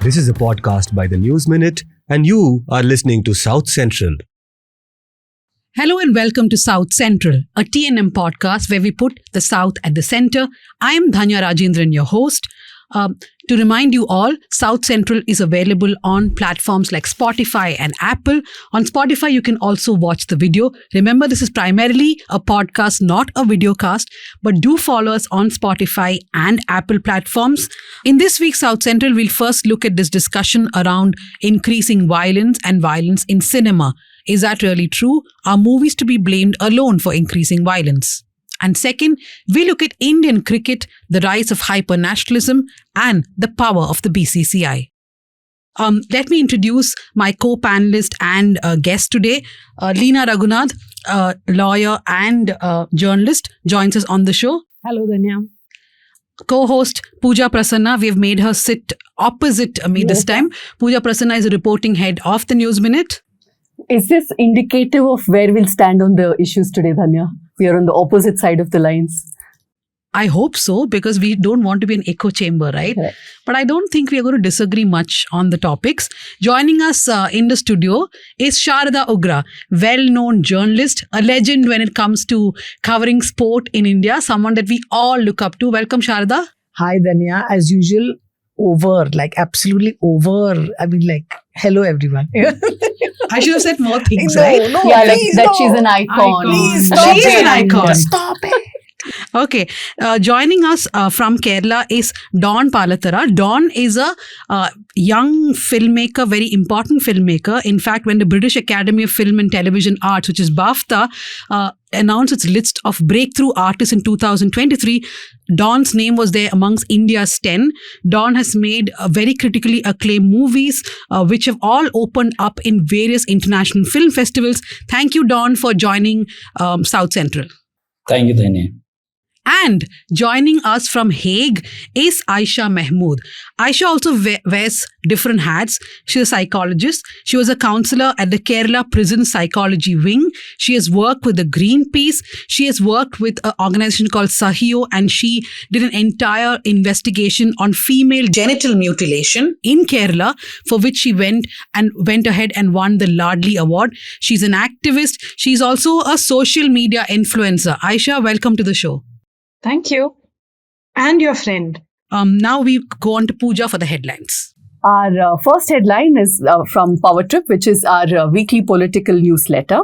This is a podcast by the News Minute, and you are listening to South Central. Hello and welcome to South Central, a TNM podcast where we put the South at the center. I am Dhanya Rajendran, your host. To remind you all, South Central is available on platforms like Spotify and Apple. On Spotify, you can also watch the video. Remember, this is primarily a podcast, not a video cast, but do follow us on Spotify and Apple platforms. In this week's South Central, we'll first look at this discussion around increasing violence and violence in cinema. Is that really true? Are movies to be blamed alone for increasing violence? And second, we look at Indian cricket, the rise of hyper-nationalism, and the power of the BCCI. Let me introduce my co-panelist and guest today. Leena Raghunath, lawyer and journalist, joins us on the show. Hello, Dhanya. Co-host Pooja Prasanna, we have made her sit opposite me this time. Pooja Prasanna is a reporting head of the News Minute. Is this indicative of where we'll stand on the issues today, Dhanya? We are on the opposite side of the lines. I hope so, because we don't want to be an echo chamber, right? But I don't think we are going to disagree much on the topics. Joining us in the studio is Sharda Ugra, well-known journalist, a legend when it comes to covering sport in India, someone that we all look up to. Welcome, Sharda. Hi, Dhanya. As usual, absolutely over. Hello, everyone. I should have said more things, No, right? no, Yeah, please, that no. she's an icon. Please, She is an icon. Stop it. Okay. Joining us from Kerala is Dawn Palathara. Dawn is a young filmmaker, very important filmmaker. In fact, when the British Academy of Film and Television Arts, which is BAFTA, announced its list of breakthrough artists in 2023, Dawn's name was there amongst India's 10. Dawn has made very critically acclaimed movies, which have all opened up in various international film festivals. Thank you, Dawn, for joining South Central. Thank you, Dhanya. And joining us from Hague is Aysha Mahmood. Aysha also wears different hats. She's a psychologist. She was a counselor at the Kerala Prison Psychology Wing. She has worked with the Greenpeace. She has worked with an organization called Sahio, and she did an entire investigation on female genital mutilation in Kerala, for which she went ahead and won the Ladli Award. She's an activist. She's also a social media influencer. Aysha, welcome to the show. Thank you. And your friend. Now we go on to Pooja for the headlines. Our first headline is from Power Trip, which is our weekly political newsletter.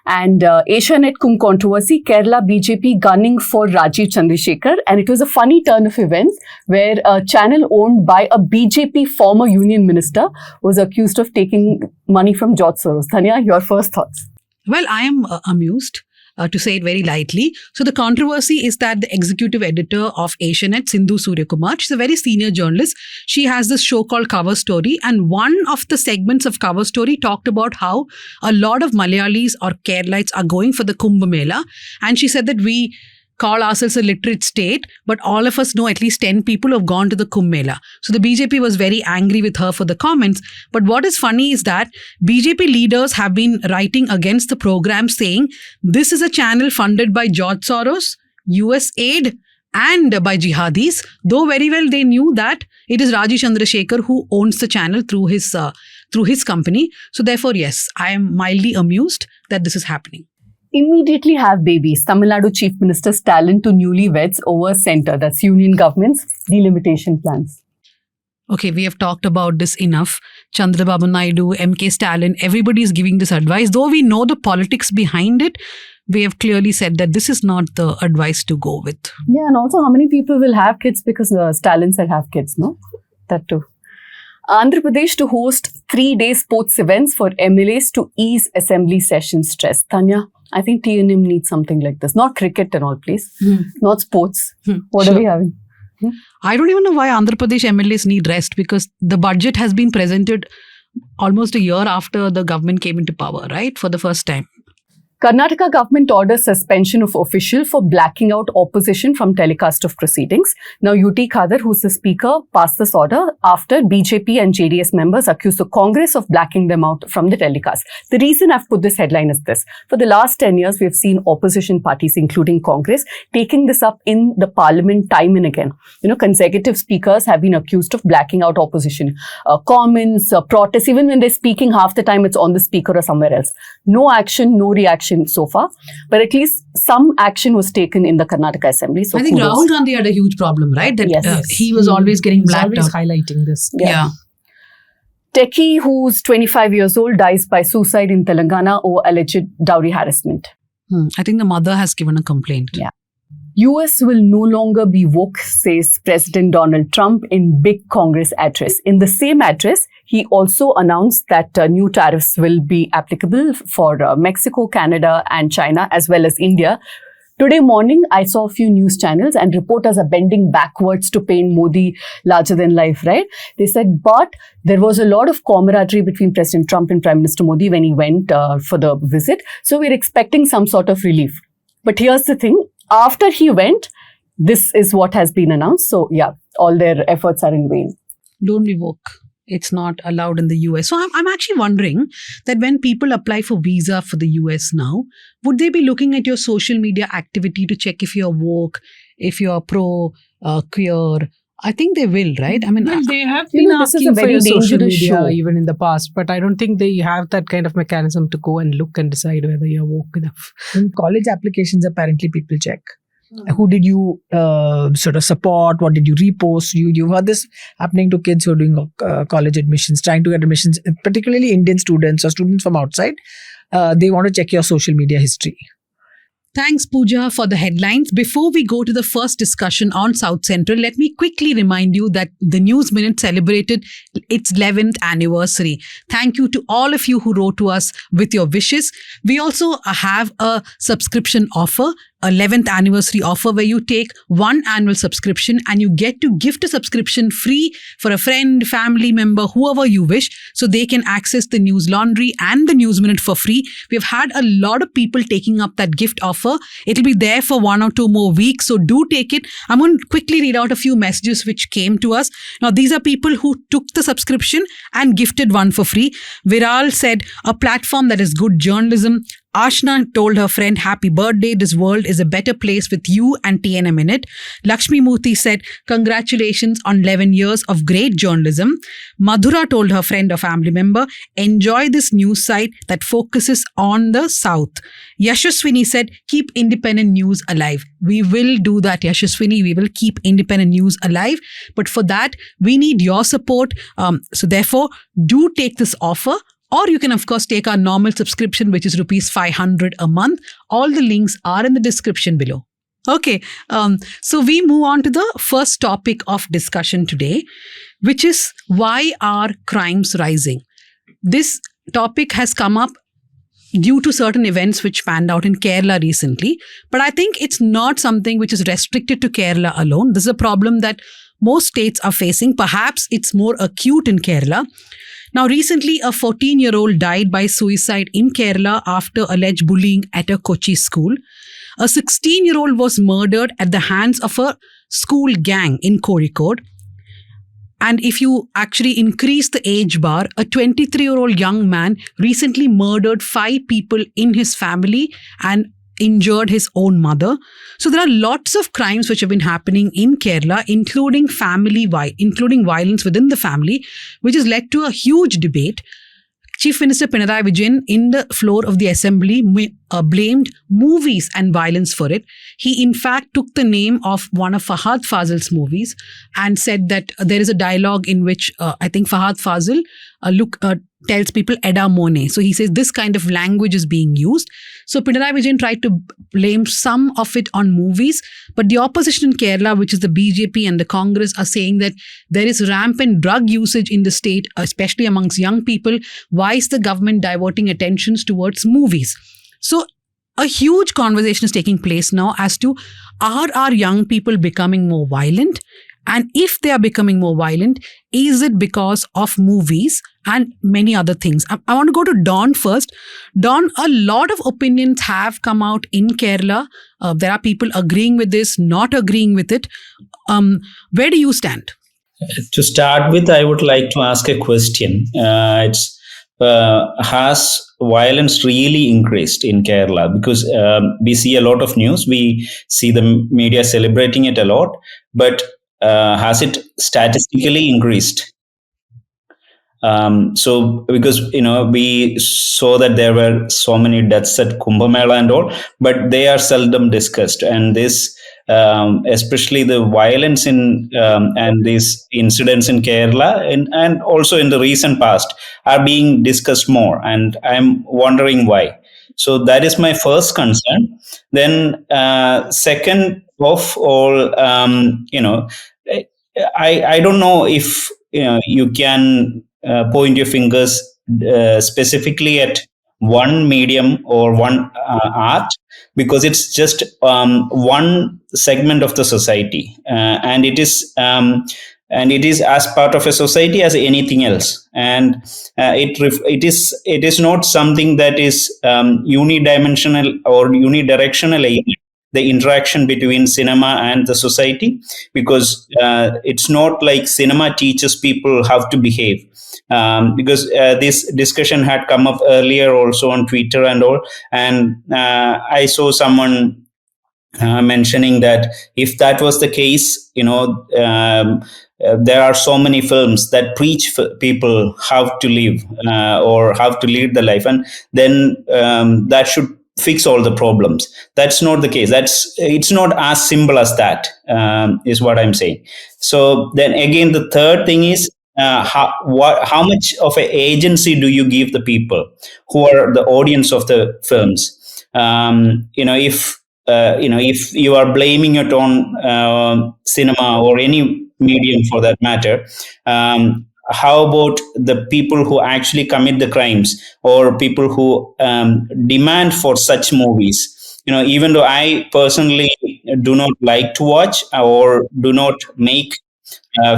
And Asianet Kumbh controversy, Kerala BJP gunning for Rajiv Chandrasekhar. And it was a funny turn of events where a channel owned by a BJP former union minister was accused of taking money from George Soros. Dhanya, your first thoughts? Well, I am amused. To say it very lightly. So the controversy is that the executive editor of Asianet, Sindhu Suryakumar, she's a very senior journalist. She has this show called Cover Story, and one of the segments of Cover Story talked about how a lot of Malayalis or Keralites are going for the Kumbh Mela, and she said that we call ourselves a literate state, but all of us know at least 10 people who have gone to the Kumbh Mela. So the BJP was very angry with her for the comments. But what is funny is that BJP leaders have been writing against the program, saying this is a channel funded by George Soros, US aid, and by jihadis, though very well they knew that it is Rajiv Chandrasekhar who owns the channel through his company. So therefore, yes, I am mildly amused that this is happening. Immediately have babies. Tamil Nadu Chief Minister's talent to newlyweds over centre. That's union government's delimitation plans. Okay, we have talked about this enough. Chandrababu Naidu, MK Stalin, everybody is giving this advice. Though we know the politics behind it, we have clearly said that this is not the advice to go with. Yeah, and also how many people will have kids because Stalin said have kids, no? That too. Andhra Pradesh to host 3-day sports events for MLAs to ease assembly session stress. Dhanya, I think TNM needs something like this. Not cricket and all, please. Not sports. What are we having? I don't even know why Andhra Pradesh MLAs need rest, because the budget has been presented almost a year after the government came into power, right? For the first time. Karnataka government orders suspension of official for blacking out opposition from telecast of proceedings. Now, UT Khadar, who's the speaker, passed this order after BJP and JDS members accused the Congress of blacking them out from the telecast. The reason I've put this headline is this. For the last 10 years, we've seen opposition parties, including Congress, taking this up in the parliament time and again. Consecutive speakers have been accused of blacking out opposition. Comments, protests, even when they're speaking, half the time it's on the speaker or somewhere else. No action, no reaction so far, but at least some action was taken in the Karnataka Assembly. So I think kudos. Rahul Gandhi had a huge problem, right? That Yes. he was always getting He's blacked always out. highlighting this. Yeah. Techie, who's 25 years old, dies by suicide in Telangana over alleged dowry harassment. I think the mother has given a complaint. Yeah. US will no longer be woke, says President Donald Trump in big Congress address. In the same address, he also announced that new tariffs will be applicable for Mexico, Canada, and China, as well as India. Today morning, I saw a few news channels and reporters are bending backwards to paint Modi larger than life, right? They said, but there was a lot of camaraderie between President Trump and Prime Minister Modi when he went for the visit. So we're expecting some sort of relief. But here's the thing. After he went, this is what has been announced. So yeah, all their efforts are in vain. Don't be woke. It's not allowed in the US. So I'm actually wondering that when people apply for visa for the US now, would they be looking at your social media activity to check if you're woke, if you're pro-queer? I think they will, right? I mean, Well, they have been this is a asking for very your social dangerous media show. even in the past, but I don't think they have that kind of mechanism to go and look and decide whether you're woke enough. In college applications, apparently people check. Who did you sort of support? What did you repost? You heard this happening to kids who are doing college admissions, trying to get admissions, particularly Indian students or students from outside. They want to check your social media history. Thanks, Pooja, for the headlines. Before we go to the first discussion on South Central, let me quickly remind you that the News Minute celebrated its 11th anniversary. Thank you to all of you who wrote to us with your wishes. We also have a subscription offer, 11th anniversary offer, where you take one annual subscription and you get to gift a subscription free for a friend, family member, whoever you wish, so they can access the News Laundry and the News Minute for free. We've had a lot of people taking up that gift offer. It'll be there for 1 or 2 more weeks, so do take it. I'm going to quickly read out a few messages which came to us. Now, these are people who took the subscription and gifted one for free. Viral said, a platform that is good journalism. Ashna told her friend, happy birthday, this world is a better place with you and TNM in it. Lakshmi Murthy said, congratulations on 11 years of great journalism. Madhura told her friend or family member, enjoy this news site that focuses on the South. Yashaswini said, keep independent news alive. We will do that, Yashaswini. We will keep independent news alive. But for that, we need your support. So therefore, do take this offer. Or you can, of course, take our normal subscription, which is rupees 500 a month. All the links are in the description below. Okay, so we move on to the first topic of discussion today, which is why are crimes rising? This topic has come up due to certain events which panned out in Kerala recently. But I think it's not something which is restricted to Kerala alone. This is a problem that most states are facing. Perhaps it's more acute in Kerala. Now, recently, a 14-year-old died by suicide in Kerala after alleged bullying at a Kochi school. A 16-year-old was murdered at the hands of a school gang in Kozhikode. And if you actually increase the age bar, a 23-year-old young man recently murdered 5 people in his family and injured his own mother. So there are lots of crimes which have been happening in Kerala, including violence within the family, which has led to a huge debate. Chief Minister Pinarayi Vijayan, in the floor of the assembly, blamed movies and violence for it. He, in fact, took the name of one of Fahad Fazil's movies and said that there is a dialogue in which I think Fahad Fazil tells people Eda Mone. So he says this kind of language is being used. So Pinarayi Vijayan tried to blame some of it on movies, but the opposition in Kerala, which is the BJP and the Congress, are saying that there is rampant drug usage in the state, especially amongst young people. Why is the government diverting attentions towards movies? So a huge conversation is taking place now as to, are our young people becoming more violent? And if they are becoming more violent, is it because of movies and many other things? I want to go to Dawn first. Dawn, a lot of opinions have come out in Kerala. There are people agreeing with this, not agreeing with it. Where do you stand? To start with, I would like to ask a question. Has violence really increased in Kerala? Because we see a lot of news, we see the media celebrating it a lot, but has it statistically increased? So because we saw that there were so many deaths at Kumbh Mela and all, but they are seldom discussed, and this especially the violence in and these incidents in Kerala and also in the recent past are being discussed more, and I'm wondering why. So that is my first concern. Then second of all, I don't know if you can point your fingers specifically at one medium or one art, because it's just one segment of the society, and it is as part of a society as anything else, and it is not something that is unidimensional or unidirectional, the interaction between cinema and the society, because it's not like cinema teaches people how to behave. Because this discussion had come up earlier also on Twitter and all, and I saw someone mentioning that if that was the case, there are so many films that preach people how to live or how to lead the life, and then that should fix all the problems. That's not the case. It's not as simple as that, is what I'm saying. So then again, the third thing is, how much of an agency do you give the people who are the audience of the films? If you are blaming it on cinema or any medium for that matter, how about the people who actually commit the crimes, or people who demand for such movies? Even though I personally do not like to watch or do not make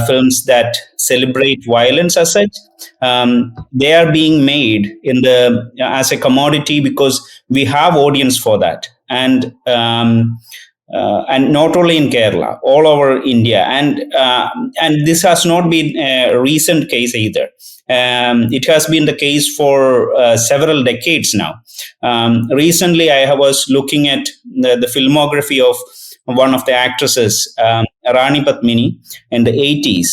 films that celebrate violence as such, they are being made as a commodity, because we have audience for that, and not only in Kerala, all over India, and this has not been a recent case either. It has been the case for several decades now. Recently, I was looking at the filmography of one of the actresses, Rani Padmini, in the 80s,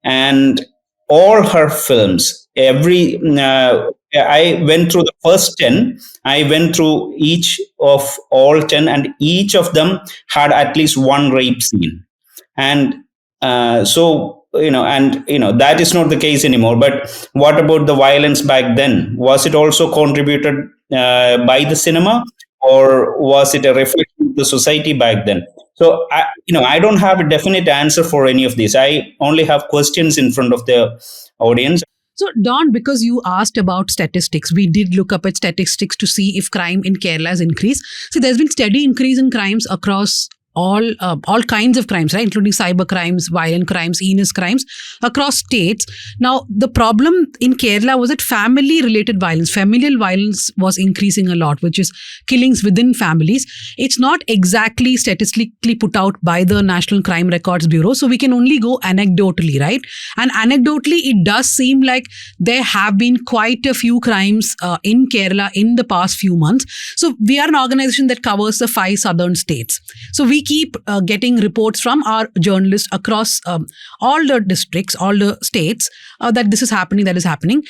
and all her films, I went through the first 10. I went through each of all 10, and each of them had at least one rape scene. And that is not the case anymore. But what about the violence back then? Was it also contributed by the cinema, or was it a reflection of the society back then? So I don't have a definite answer for any of this. I only have questions in front of the audience. So, Dawn, because you asked about statistics, we did look up at statistics to see if crime in Kerala has increased. So, there's been steady increase in crimes across all kinds of crimes, right? Including cyber crimes, violent crimes, heinous crimes across states. Now, the problem in Kerala was that family-related violence, familial violence was increasing a lot, which is killings within families. It's not exactly statistically put out by the National Crime Records Bureau, so we can only go anecdotally, right? And anecdotally, it does seem like there have been quite a few crimes in Kerala in the past few months. So we are an organization that covers the 5 southern states. So we keep getting reports from our journalists across all the districts, all the states, that this is happening, that is happening.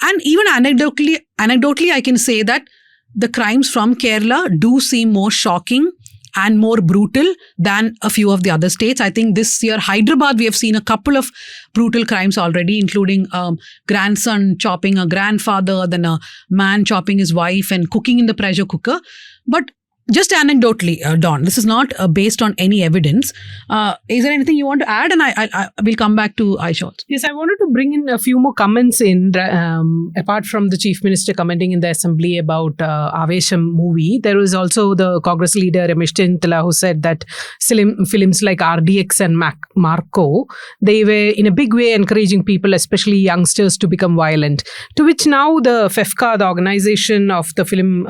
And even anecdotally, I can say that the crimes from Kerala do seem more shocking and more brutal than a few of the other states. I think this year, Hyderabad, we have seen a couple of brutal crimes already, including grandson chopping a grandfather, then a man chopping his wife and cooking in the pressure cooker. But just anecdotally, Don, this is not based on any evidence. Is there anything you want to add? And I will come back to Aysha also. Yes, I wanted to bring in a few more comments in, apart from the Chief Minister commenting in the Assembly about Avesham movie. There was also the Congress leader Ramesh Chintala who said that films like RDX and Marco, they were in a big way encouraging people, especially youngsters, to become violent. To which now the FEFCA, the organization of the film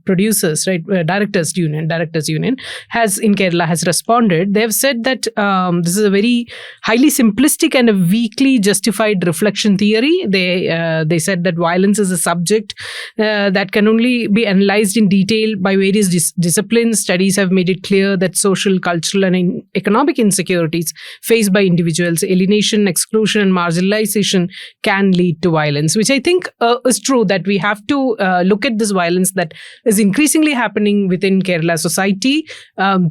producers, right, Directors Union has in Kerala has responded. They have said that this is a very highly simplistic and a weakly justified reflection theory. They said that violence is a subject that can only be analyzed in detail by various disciplines. Studies have made it clear that social, cultural and economic insecurities faced by individuals, alienation, exclusion and marginalization can lead to violence, which I think is true, that we have to look at this violence that is increasingly happening within Kerala society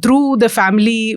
through the family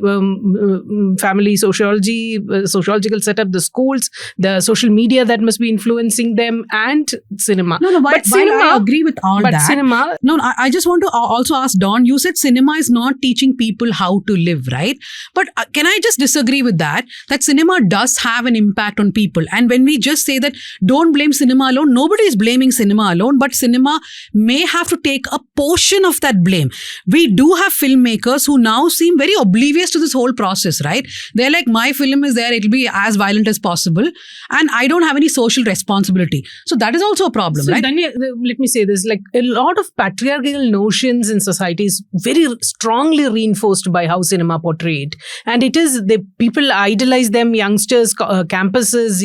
sociological setup, the schools, the social media that must be influencing them, and cinema. No, but I agree with all that. Cinema. No, I just want to also ask Don, you said cinema is not teaching people how to live, right? But can I just disagree with that cinema does have an impact on people. And when we just say that don't blame cinema alone, nobody is blaming cinema alone, but cinema may have to take a portion of that blame. We do have filmmakers who now seem very oblivious to this whole process, right? They're like, my film is there, it'll be as violent as possible, and I don't have any social responsibility. So that is also a problem, right? Danya, let me say this, like a lot of patriarchal notions in society is very strongly reinforced by how cinema portrayed. And it is, the people idolize them, youngsters, campuses,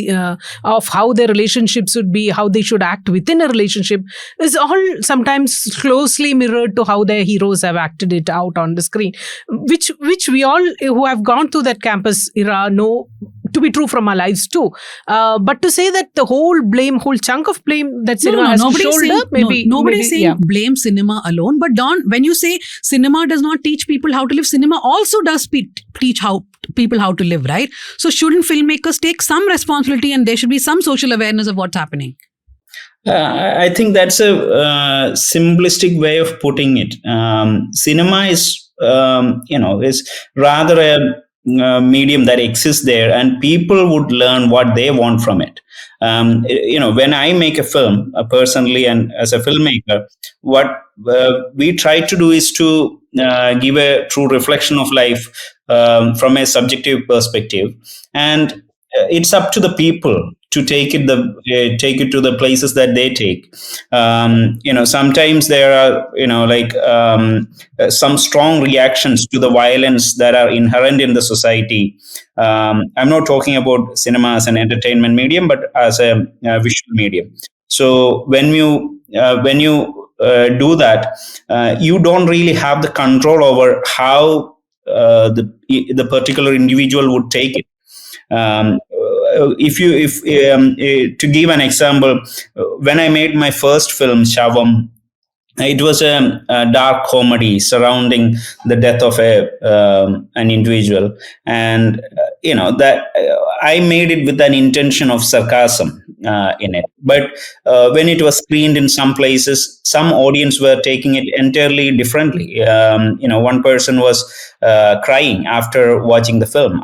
of how their relationships should be, how they should act within a relationship, is all sometimes closely mirrored to how their heroes have acted it out on the screen, which we all who have gone through that campus era know to be true from our lives too. But to say that the whole chunk of blame that cinema has to shoulder, nobody's saying blame cinema alone. But Don, when you say cinema does not teach people how to live, cinema also does teach people how to live, right? So shouldn't filmmakers take some responsibility, and there should be some social awareness of what's happening? I think that's a simplistic way of putting it. Cinema is, is rather a medium that exists there, and people would learn what they want from it. When I make a film, personally and as a filmmaker, what we try to do is to give a true reflection of life from a subjective perspective, and it's up to the people to take it to the places that they take. Sometimes there are some strong reactions to the violence that are inherent in the society. I'm not talking about cinema as an entertainment medium, but as a visual medium. So when you do that, you don't really have the control over how the particular individual would take it. To give an example, when I made my first film, Shavam, it was a dark comedy surrounding the death of an individual, and that I made it with an intention of sarcasm in it. But when it was screened in some places, some audience were taking it entirely differently. One person was crying after watching the film.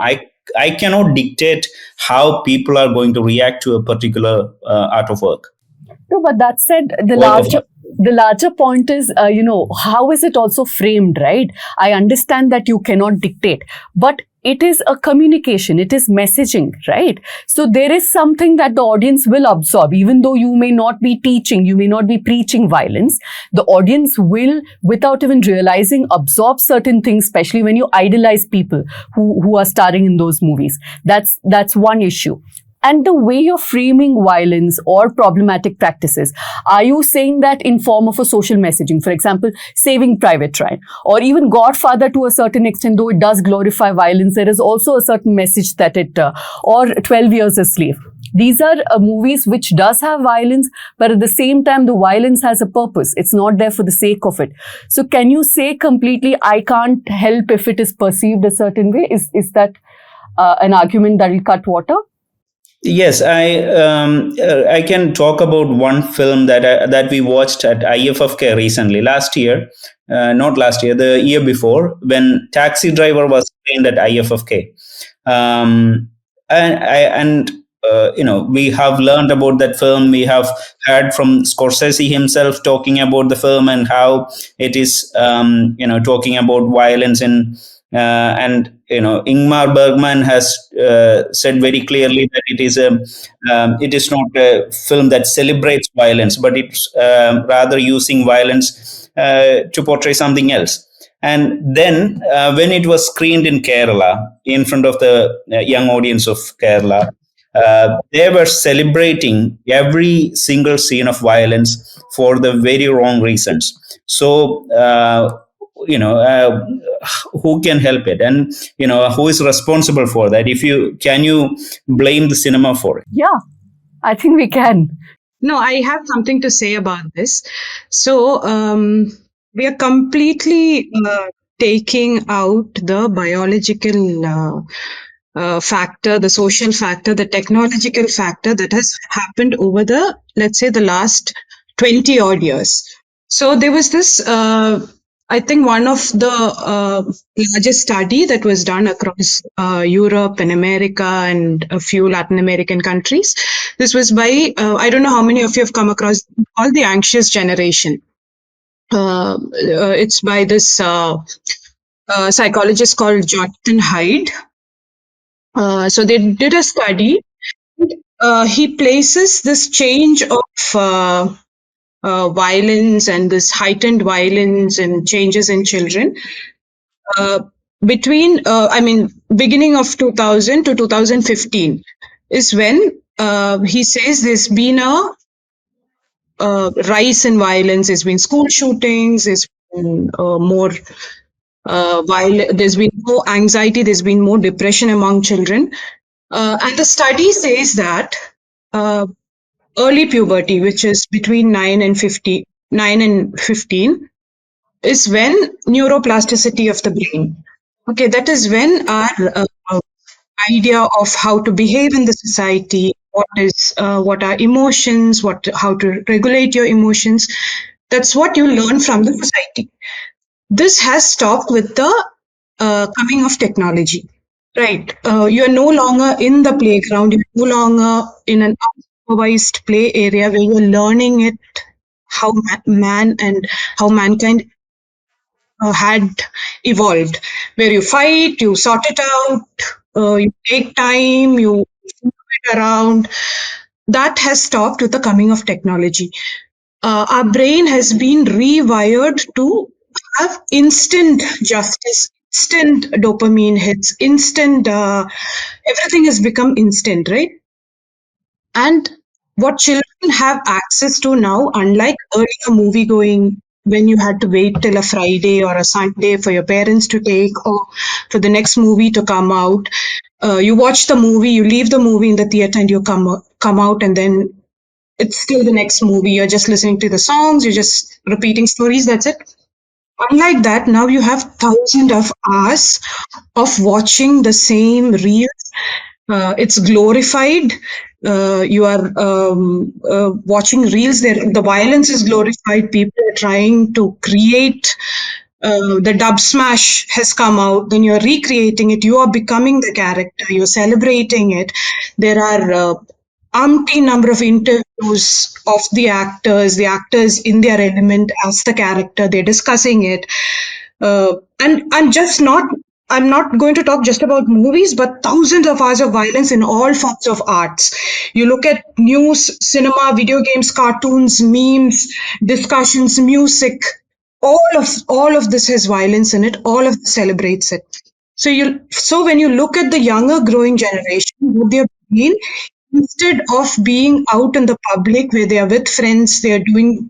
I cannot dictate how people are going to react to a particular art of work. No, but that said, the larger point is, how is it also framed, right? I understand that you cannot dictate, but it is a communication, it is messaging, right? So there is something that the audience will absorb, even though you may not be teaching, you may not be preaching violence. The audience will, without even realizing, absorb certain things, especially when you idolize people who are starring in those movies. That's one issue. And the way you're framing violence or problematic practices, are you saying that in form of a social messaging? For example, Saving Private Ryan, or even Godfather to a certain extent, though it does glorify violence, there is also a certain message that or 12 Years a Slave. These are movies which does have violence, but at the same time, the violence has a purpose. It's not there for the sake of it. So can you say completely, I can't help if it is perceived a certain way? Is that an argument that will cut water? Yes, I can talk about one film that we watched at IFFK recently last year. not last year, the year before, when Taxi Driver was screened at IFFK. We have learned about that film. We have heard from Scorsese himself talking about the film and how it is, talking about violence and Ingmar Bergman has said very clearly that it is not a film that celebrates violence, but it's rather using violence to portray something else. And then when it was screened in Kerala, in front of the young audience of Kerala, they were celebrating every single scene of violence for the very wrong reasons. So, who can help it? And, who is responsible for that? Can you blame the cinema for it? Yeah, I think we can. No, I have something to say about this. So, we are completely taking out the biological factor, the social factor, the technological factor that has happened over let's say, the last 20 odd years. So there was this, I think one of the largest study that was done across Europe and America and a few Latin American countries. This was by, I don't know how many of you have come across, called The Anxious Generation. It's by this psychologist called Jonathan Haidt. So they did a study. He places this change of violence and this heightened violence and changes in children between, beginning of 2000 to 2015 is when he says there's been a rise in violence. There's been school shootings. There's been more there's been more anxiety, there's been more depression among children. And the study says that early puberty, which is between 9 and 15, is when neuroplasticity of the brain. Okay, that is when our idea of how to behave in the society, what are emotions, how to regulate your emotions, that's what you learn from the society. This has stopped with the coming of technology, right? You are no longer in the playground. You're no longer in an unsupervised play area where you're learning it, how mankind had evolved, where you fight, you sort it out, you take time, you move it around. That has stopped with the coming of technology. Our brain has been rewired to have instant justice, instant dopamine hits, instant, everything has become instant, right? And what children have access to now, unlike earlier movie going, when you had to wait till a Friday or a Sunday for your parents to take or for the next movie to come out, you watch the movie, you leave the movie in the theater and you come out and then it's still the next movie. You're just listening to the songs, you're just repeating stories, that's it. Unlike that, now you have thousands of hours of watching the same reels. It's glorified. You are watching reels. The violence is glorified. People are trying to create. The dub smash has come out. Then you're recreating it. You are becoming the character. You're celebrating it. There are umpteen number of interviews of the actors in their element as the character. They're discussing it. And I'm not going to talk just about movies, but thousands of hours of violence in all forms of arts. You look at news, cinema, video games, cartoons, memes, discussions, music. All of this has violence in it. All of this celebrates it. So when you look at the younger growing generation, what they're doing, instead of being out in the public where they are with friends, they are doing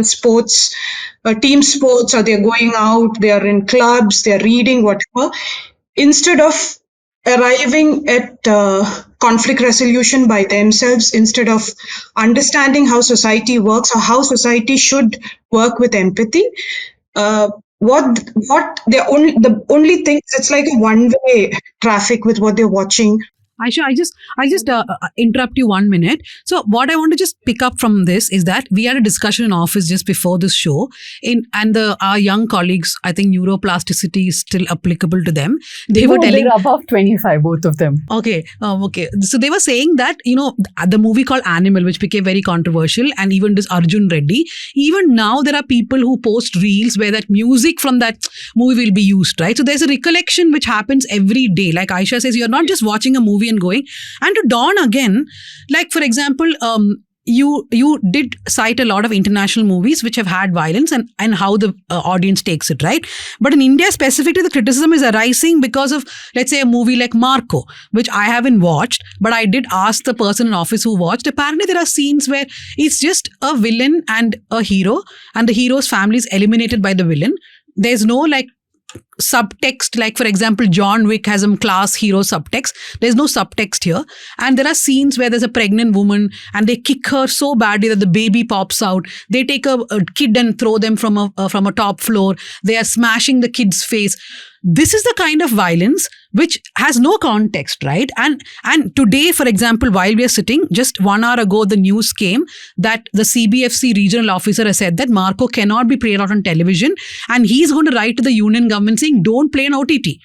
sports, team sports, or they're going out, they are in clubs, they're reading, whatever. Instead of arriving at conflict resolution by themselves, instead of understanding how society works or how society should work with empathy, the only thing, it's like a one-way traffic with what they're watching. Aysha, I just interrupt you 1 minute. So what I want to just pick up from this is that we had a discussion in office just before this show, and our young colleagues, I think neuroplasticity is still applicable to them. They were telling they're above 25, both of them. Okay. So they were saying that, the movie called Animal, which became very controversial, and even this Arjun Reddy, even now there are people who post reels where that music from that movie will be used, right? So there's a recollection which happens every day. Like Aysha says, you're not just watching a movie and going. And to dawn again, like for example, you did cite a lot of international movies which have had violence and how the audience takes it, right? But in India specifically, the criticism is arising because of, let's say, a movie like Marco, which I haven't watched, but I did ask the person in office who watched. Apparently there are scenes where it's just a villain and a hero, and the hero's family is eliminated by the villain. There's no like subtext, like for example John Wick has some class hero subtext. There's no subtext here. And there are scenes where there's a pregnant woman and they kick her so badly that the baby pops out. They take a kid and throw them from a top floor. They are smashing the kid's face. This is the kind of violence which has no context, right? And today, for example, while we are sitting, just 1 hour ago, the news came that the CBFC regional officer has said that Marco cannot be played out on television, and he's going to write to the union government saying, don't play on OTT.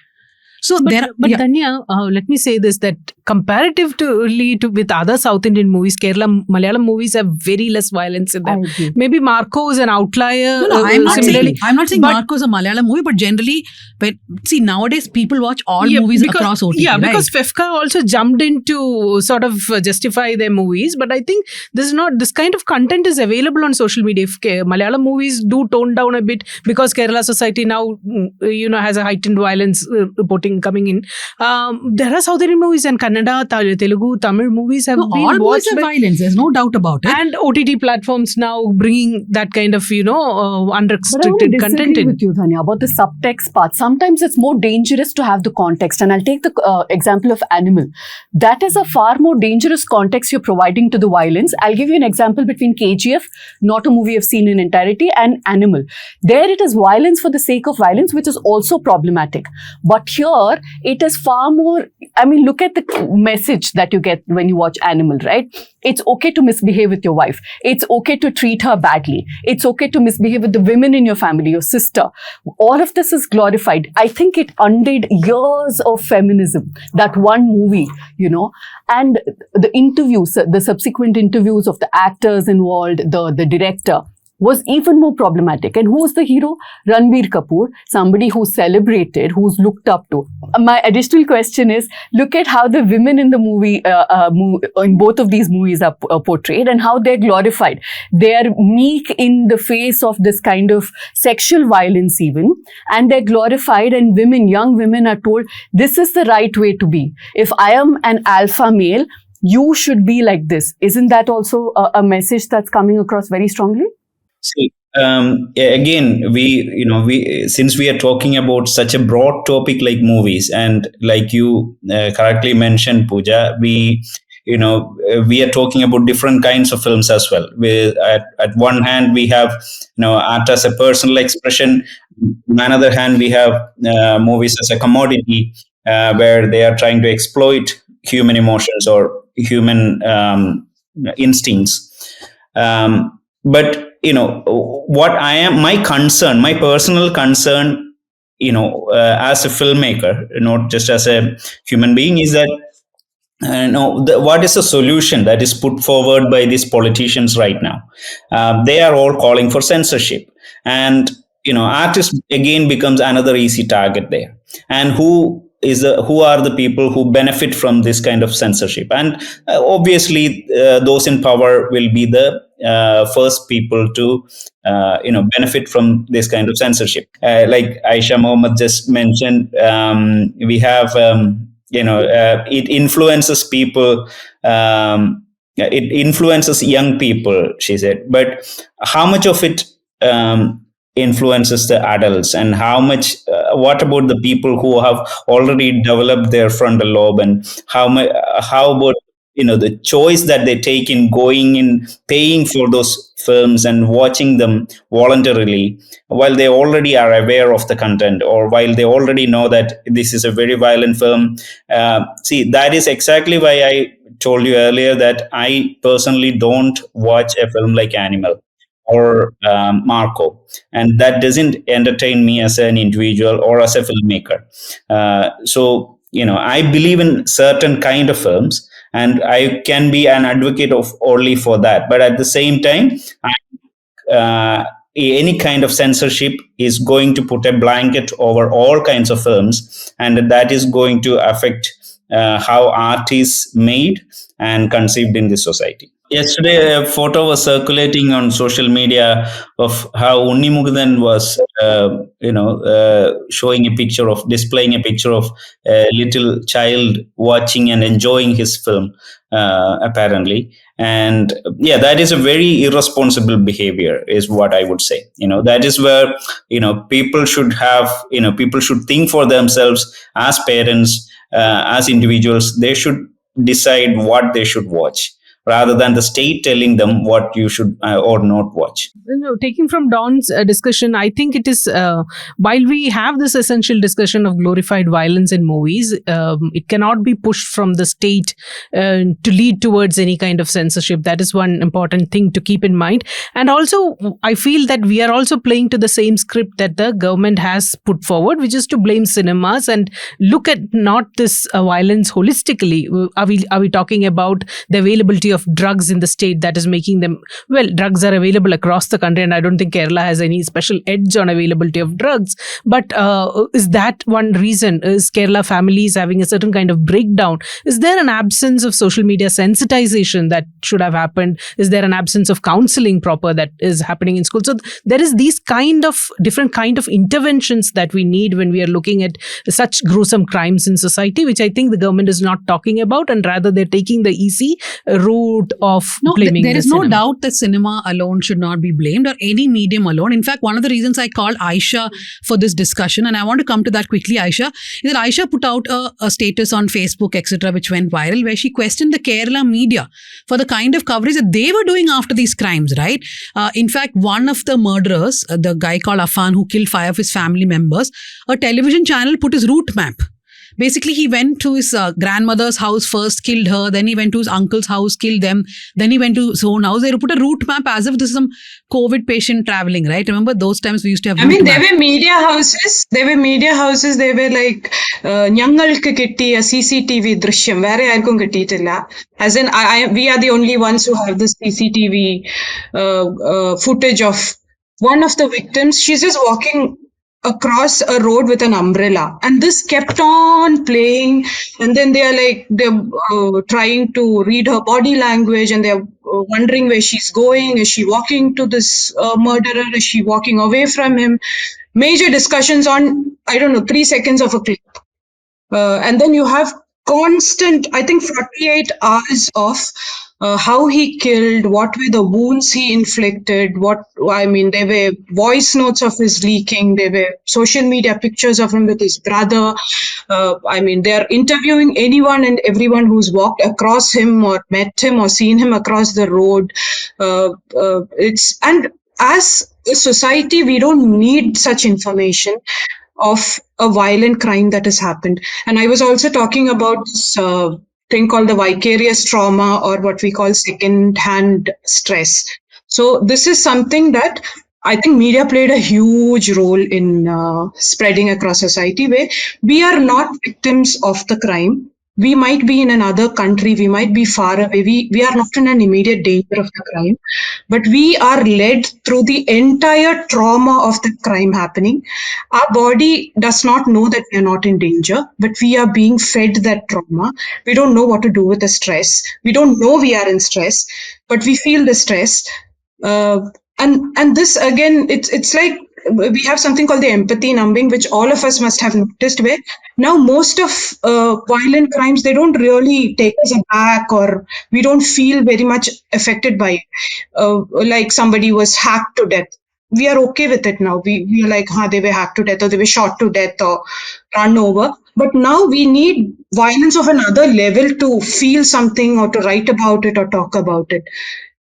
So but Danya, let me say this, that comparatively with other South Indian movies, Malayalam movies have very less violence in them. Maybe Marco is an outlier. No, I'm not saying Marco is a Malayalam movie, but generally, nowadays people watch all movies across OTT. Yeah, right? because FEFCA also jumped in to sort of justify their movies. But I think this kind of content is available on social media. If Malayalam movies do tone down a bit because Kerala society now, has a heightened violence reporting coming in. There are South Indian movies and Kannada, Telugu, Tamil movies have been all watched. movies are violence. There's no doubt about it. And OTT platforms now bringing that kind of, unrestricted but I content disagree in. with you, Dhanya, about the subtext part. Sometimes it's more dangerous to have the context. And I'll take the example of Animal. That is a far more dangerous context you're providing to the violence. I'll give you an example between KGF, not a movie I've seen in entirety, and Animal. There it is violence for the sake of violence, which is also problematic. But here, it is far more, look at the message that you get when you watch Animal, right? It's okay to misbehave with your wife. It's okay to treat her badly. It's okay to misbehave with the women in your family, your sister. All of this is glorified. I think it undid years of feminism, that one movie, and the interviews, the subsequent interviews of the actors involved, the director, was even more problematic. And who's the hero? Ranbir Kapoor, somebody who's celebrated, who's looked up to. My additional question is, look at how the women in the movie, in both of these movies are portrayed and how they're glorified. They're meek in the face of this kind of sexual violence even, and they're glorified, and young women are told, this is the right way to be. If I am an alpha male, you should be like this. Isn't that also a message that's coming across very strongly? See, again, we since we are talking about such a broad topic like movies, and like you correctly mentioned, Pooja, we are talking about different kinds of films as well. At one hand, we have art as a personal expression. On another hand, we have movies as a commodity where they are trying to exploit human emotions or human instincts. But my personal concern, as a filmmaker, not just as a human being, is that what is the solution that is put forward by these politicians right now? They are all calling for censorship, and artists again becomes another easy target there. And who are the people who benefit from this kind of censorship? And obviously, those in power will be the first people to benefit from this kind of censorship. Like Aysha Mahmood just mentioned, we have it influences people. It influences young people, she said. But how much of it influences the adults, and how much? What about the people who have already developed their frontal lobe, and how about the choice that they take in going in paying for those films and watching them voluntarily, while they already are aware of the content, or while they already know that this is a very violent film. See, that is exactly why I told you earlier that I personally don't watch a film like Animal or Marco, and that doesn't entertain me as an individual or as a filmmaker. So I believe in certain kind of films, and I can be an advocate of only for that. But at the same time, any kind of censorship is going to put a blanket over all kinds of films, and that is going to affect how art is made and conceived in this society. Yesterday, a photo was circulating on social media of how Unni Mukundan was, displaying a picture of a little child watching and enjoying his film, apparently. And yeah, that is a very irresponsible behavior, is what I would say. That is where, people should think for themselves as parents, as individuals. They should decide what they should watch, rather than the state telling them what you should or not watch. Taking from Dawn's discussion, I think it is, while we have this essential discussion of glorified violence in movies, it cannot be pushed from the state to lead towards any kind of censorship. That is one important thing to keep in mind. And also, I feel that we are also playing to the same script that the government has put forward, which is to blame cinemas and look at not this violence holistically. Are we talking about the availability of drugs in the state that is making them, drugs are available across the country, and I don't think Kerala has any special edge on availability of drugs. But is that one reason? Is Kerala families having a certain kind of breakdown? Is there an absence of social media sensitization that should have happened? Is there an absence of counseling proper that is happening in school? So there is these different kind of interventions that we need when we are looking at such gruesome crimes in society, which I think the government is not talking about, and rather they're taking the easy route of blaming there is no cinema. doubt that cinema alone should not be blamed, or any medium alone. In fact, one of the reasons I called Aysha for this discussion, and I want to come to that quickly, Aysha, is that Aysha put out a status on Facebook, etc., which went viral, where she questioned the Kerala media for the kind of coverage that they were doing after these crimes, right? In fact, one of the murderers, the guy called Afan, who killed 5 of his family members, a television channel put his route map. Basically, he went to his grandmother's house first, killed her. Then he went to his uncle's house, killed them. Then he went to his own house. They put a route map as if this is some COVID patient traveling, right? Remember those times we used to have. There were media houses. They were like, "Nyangalku kittiya CCTV drishyam vere aarkum kittilla." As in, we are the only ones who have the CCTV footage of one of the victims. She's just walking across a road with an umbrella, and this kept on playing. And then they're trying to read her body language, and they're wondering where she's going. Is she walking to this murderer? Is she walking away from him? Major discussions on 3 seconds of a clip, and then you have constant, I think, 48 hours of how he killed, what were the wounds he inflicted, there were voice notes of his leaking, there were social media pictures of him with his brother. They're interviewing anyone and everyone who's walked across him or met him or seen him across the road. And as a society, we don't need such information of a violent crime that has happened. And I was also talking about this thing called the vicarious trauma, or what we call second-hand stress. So this is something that I think media played a huge role in spreading across society, where we are not victims of the crime. We might be in another country, we might be far away, we are not in an immediate danger of the crime, but we are led through the entire trauma of the crime happening. Our body does not know that we are not in danger, but we are being fed that trauma. We don't know what to do with the stress. We don't know we are in stress, but we feel the stress. And this, again, it's like we have something called the empathy numbing, which all of us must have noticed, where now most of violent crimes, they don't really take us aback, or we don't feel very much affected by it. Like somebody was hacked to death. We are okay with it now. We are like, they were hacked to death, or they were shot to death, or run over. But now we need violence of another level to feel something or to write about it or talk about it.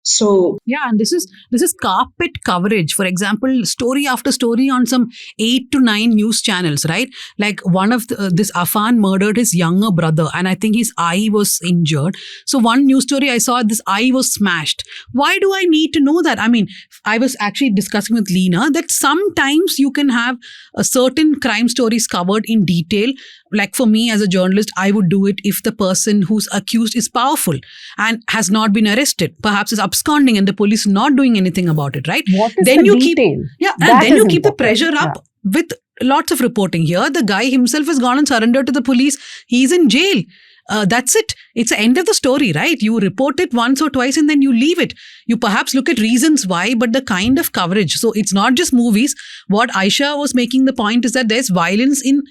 So Yeah, and this is carpet coverage. For example, story after story on some 8 to 9 news channels, right? Like one of this Afan murdered his younger brother, and I think his eye was injured. So one news story I saw, this eye was smashed. Why do I need to know that? I mean, I was actually discussing with Leena that sometimes you can have a certain crime stories covered in detail. Like for me as a journalist, I would do it if the person who's accused is powerful and has not been arrested, perhaps is absconding and the police not doing anything about it, right? What is Then the you detail? and That then is you keep the important. pressure up with lots of reporting. Here, the guy himself has gone and surrendered to the police. He's in jail. That's it. It's the end of the story, right? You report it once or twice and then you leave it. You perhaps look at reasons why, but the kind of coverage. So it's not just movies. What Aysha was making the point is that there's violence in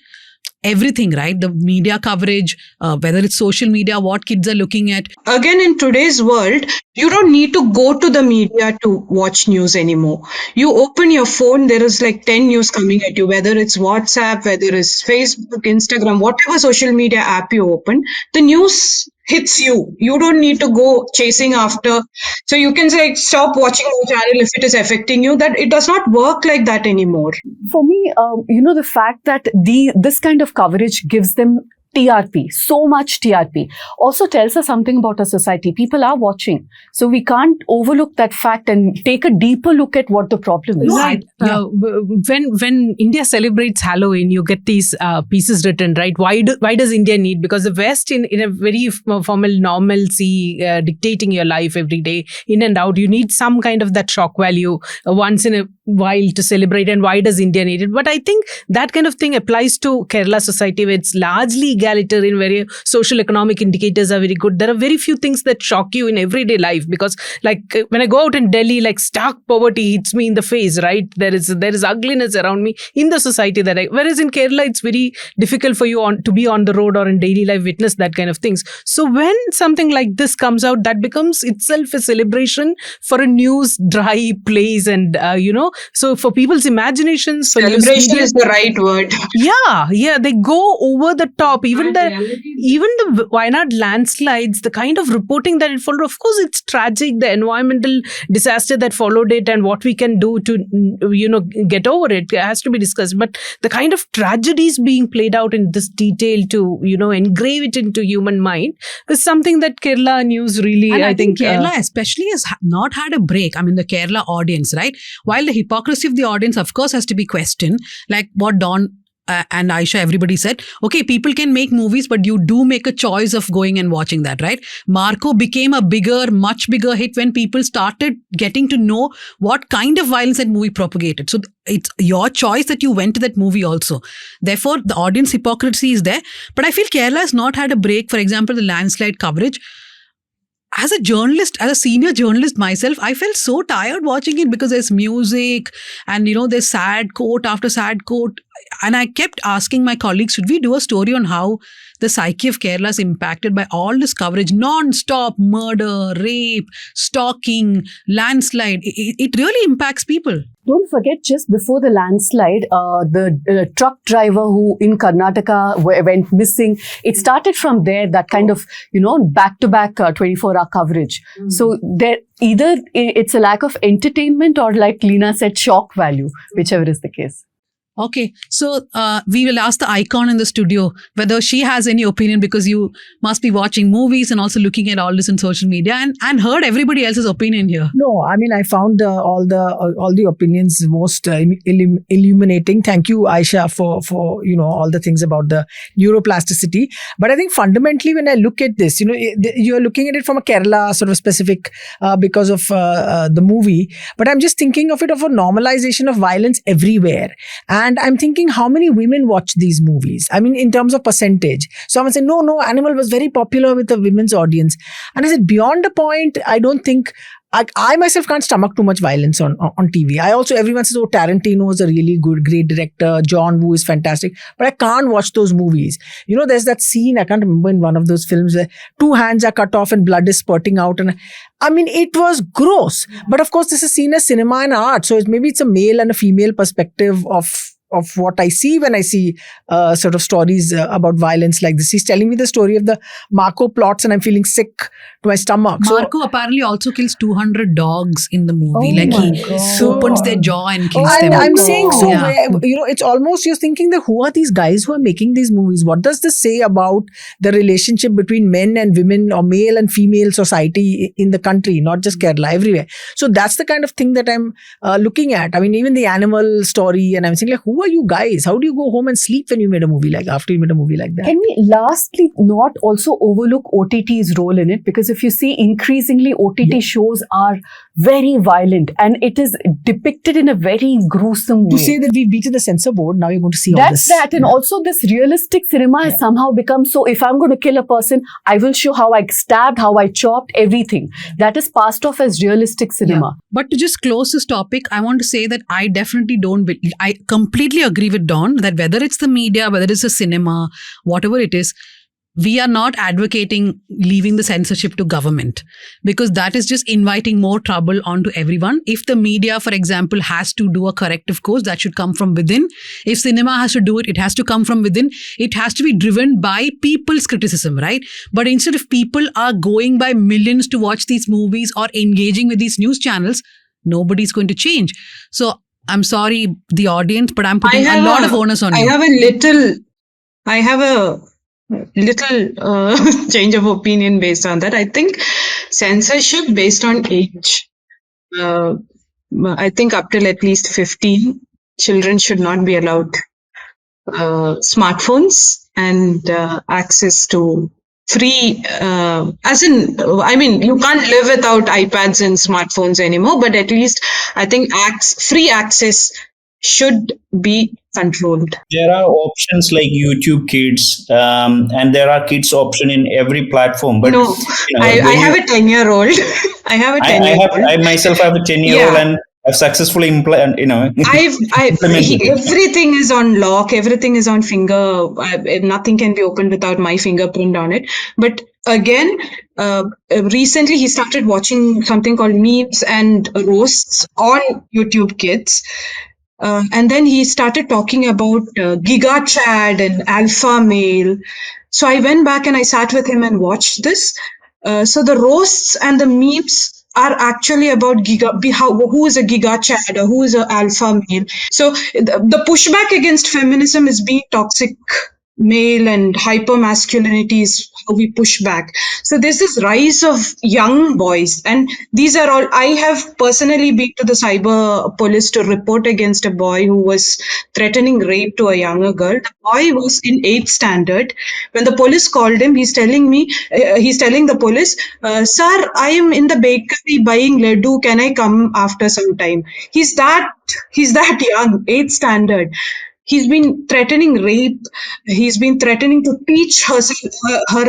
everything, right? The media coverage, whether it's social media, what kids are looking at. again, in today's world, you don't need to go to the media to watch news anymore. You open your phone, there is like 10 news coming at you, whether it's WhatsApp, whether it's Facebook, Instagram, whatever social media app you open, the news hits you. You don't need to go chasing after. So you can say, stop watching the channel if it is affecting you. That it does not work like that anymore. For me, the fact that this kind of coverage gives them TRP, so much TRP, also tells us something about our society. People are watching. So we can't overlook that fact and take a deeper look at what the problem is. Right. When India celebrates Halloween, you get these pieces written, right? Why does India need? Because the West, in a very formal normalcy, dictating your life every day, in and out, you need some kind of that shock value once in a while to celebrate. And why does India need it? But I think that kind of thing applies to Kerala society, where it's largely egalitarian, where social economic indicators are very good. There are very few things that shock you in everyday life, because like when I go out in Delhi, like stark poverty hits me in the face, right? There is ugliness around me in the society whereas in Kerala, it's very difficult for you to be on the road or in daily life witness that kind of things. So when something like this comes out, that becomes itself a celebration for a news dry place, and so for people's imaginations, for Celebration is the right word. Yeah, they go over the top. Even the Wayanad landslides, the kind of reporting that it followed, of course, it's tragic, the environmental disaster that followed it and what we can do to, get over it has to be discussed. But the kind of tragedies being played out in this detail to, engrave it into human mind is something that Kerala news really, And I think Kerala especially has not had a break. I mean, the Kerala audience, right? While the hypocrisy of the audience, of course, has to be questioned, like what Don and Aysha, everybody said, okay, people can make movies, but you do make a choice of going and watching that, right? Marco became a much bigger hit when people started getting to know what kind of violence that movie propagated. So it's your choice that you went to that movie also. Therefore, the audience hypocrisy is there. But I feel Kerala has not had a break. For example, the landslide coverage. As a journalist, as a senior journalist myself, I felt so tired watching it because there's music and, there's sad quote after sad quote. And I kept asking my colleagues, should we do a story on how the psyche of Kerala is impacted by all this coverage, non-stop murder, rape, stalking, landslide. It really impacts people. Don't forget, just before the landslide, the truck driver who in Karnataka went missing, it started from there, that kind of, back-to-back 24-hour coverage. So there, either it's a lack of entertainment or, like Leena said, shock value, whichever is the case. Okay, so we will ask the icon in the studio whether she has any opinion, because you must be watching movies and also looking at all this on social media and heard everybody else's opinion here. No, I mean, I found all the opinions most illuminating. Thank you, Aysha, for all the things about the neuroplasticity. But I think fundamentally, when I look at this, you're looking at it from a Kerala sort of specific because of the movie. But I'm just thinking of it of a normalization of violence everywhere. And I'm thinking, how many women watch these movies? I mean, in terms of percentage. So I'm saying, no, Animal was very popular with the women's audience. And I said, beyond a point, I don't think, I myself can't stomach too much violence on TV. Everyone says, oh, Tarantino is a really great director. John Woo is fantastic. But I can't watch those movies. There's that scene, I can't remember, in one of those films where 2 hands are cut off and blood is spurting out. And I mean, it was gross. But of course, this is seen as cinema and art. So maybe it's a male and a female perspective of of what I see when I see sort of stories about violence like this. He's telling me the story of the Marco plots, and I'm feeling sick to my stomach. Marco apparently also kills 200 dogs in the movie. Oh like my he God. opens their jaw and kills And them. I'm saying, so Yeah. it's almost you're thinking that who are these guys who are making these movies? What does this say about the relationship between men and women, or male and female society in the country, not just Kerala, everywhere? So that's the kind of thing that I'm looking at. I mean, even the animal story, and I'm saying, like, who are you guys? How do you go home and sleep when you made a movie after you made a movie like that? Can we lastly not also overlook OTT's role in it? Because if you see, increasingly OTT shows are very violent, and it is depicted in a very gruesome To way. say that we've beaten the censor board, now you're going to see all That's this. that. And also this realistic cinema has somehow become, so if I'm going to kill a person, I will show how I stabbed, how I chopped, everything. That is passed off as realistic cinema. But to just close this topic, I want to say that I definitely I completely agree with Dawn that whether it's the media, whether it's the cinema, whatever it is, we are not advocating leaving the censorship to government, because that is just inviting more trouble onto everyone. If the media, for example, has to do a corrective course, that should come from within. If cinema has to do it, it has to come from within. It has to be driven by people's criticism, right? But instead of people are going by millions to watch these movies or engaging with these news channels, nobody's going to change. So I'm sorry, the audience, but I'm putting a lot of onus on you. I have a little change of opinion based on that. I think censorship based on age. I think up till at least 15, children should not be allowed smartphones and access to free, I mean, you can't live without iPads and smartphones anymore, but at least I think free access should be controlled. There are options like YouTube Kids, and there are kids option in every platform. But No, I have a 10-year-old. I have a 10-year-old. I myself have a 10-year-old, Yeah. and I've successfully implemented. Everything is on lock. Everything is on finger. Nothing can be opened without my fingerprint on it. But again, recently he started watching something called memes and roasts on YouTube Kids. And then he started talking about Giga Chad and Alpha Male. So I went back and I sat with him and watched this. So the roasts and the memes are actually about who is a Giga Chad or who is an Alpha Male. So the pushback against feminism is being toxic male and hyper masculinity is how we push back. So there's this rise of young boys, and these are all, I have personally been to the cyber police to report against a boy who was threatening rape to a younger girl. The boy was in 8th standard. When the police called him, he's telling the police, sir, I am in the bakery buying laddu, can I come after some time? He's that young, 8th standard. He's been threatening rape. He's been threatening to teach her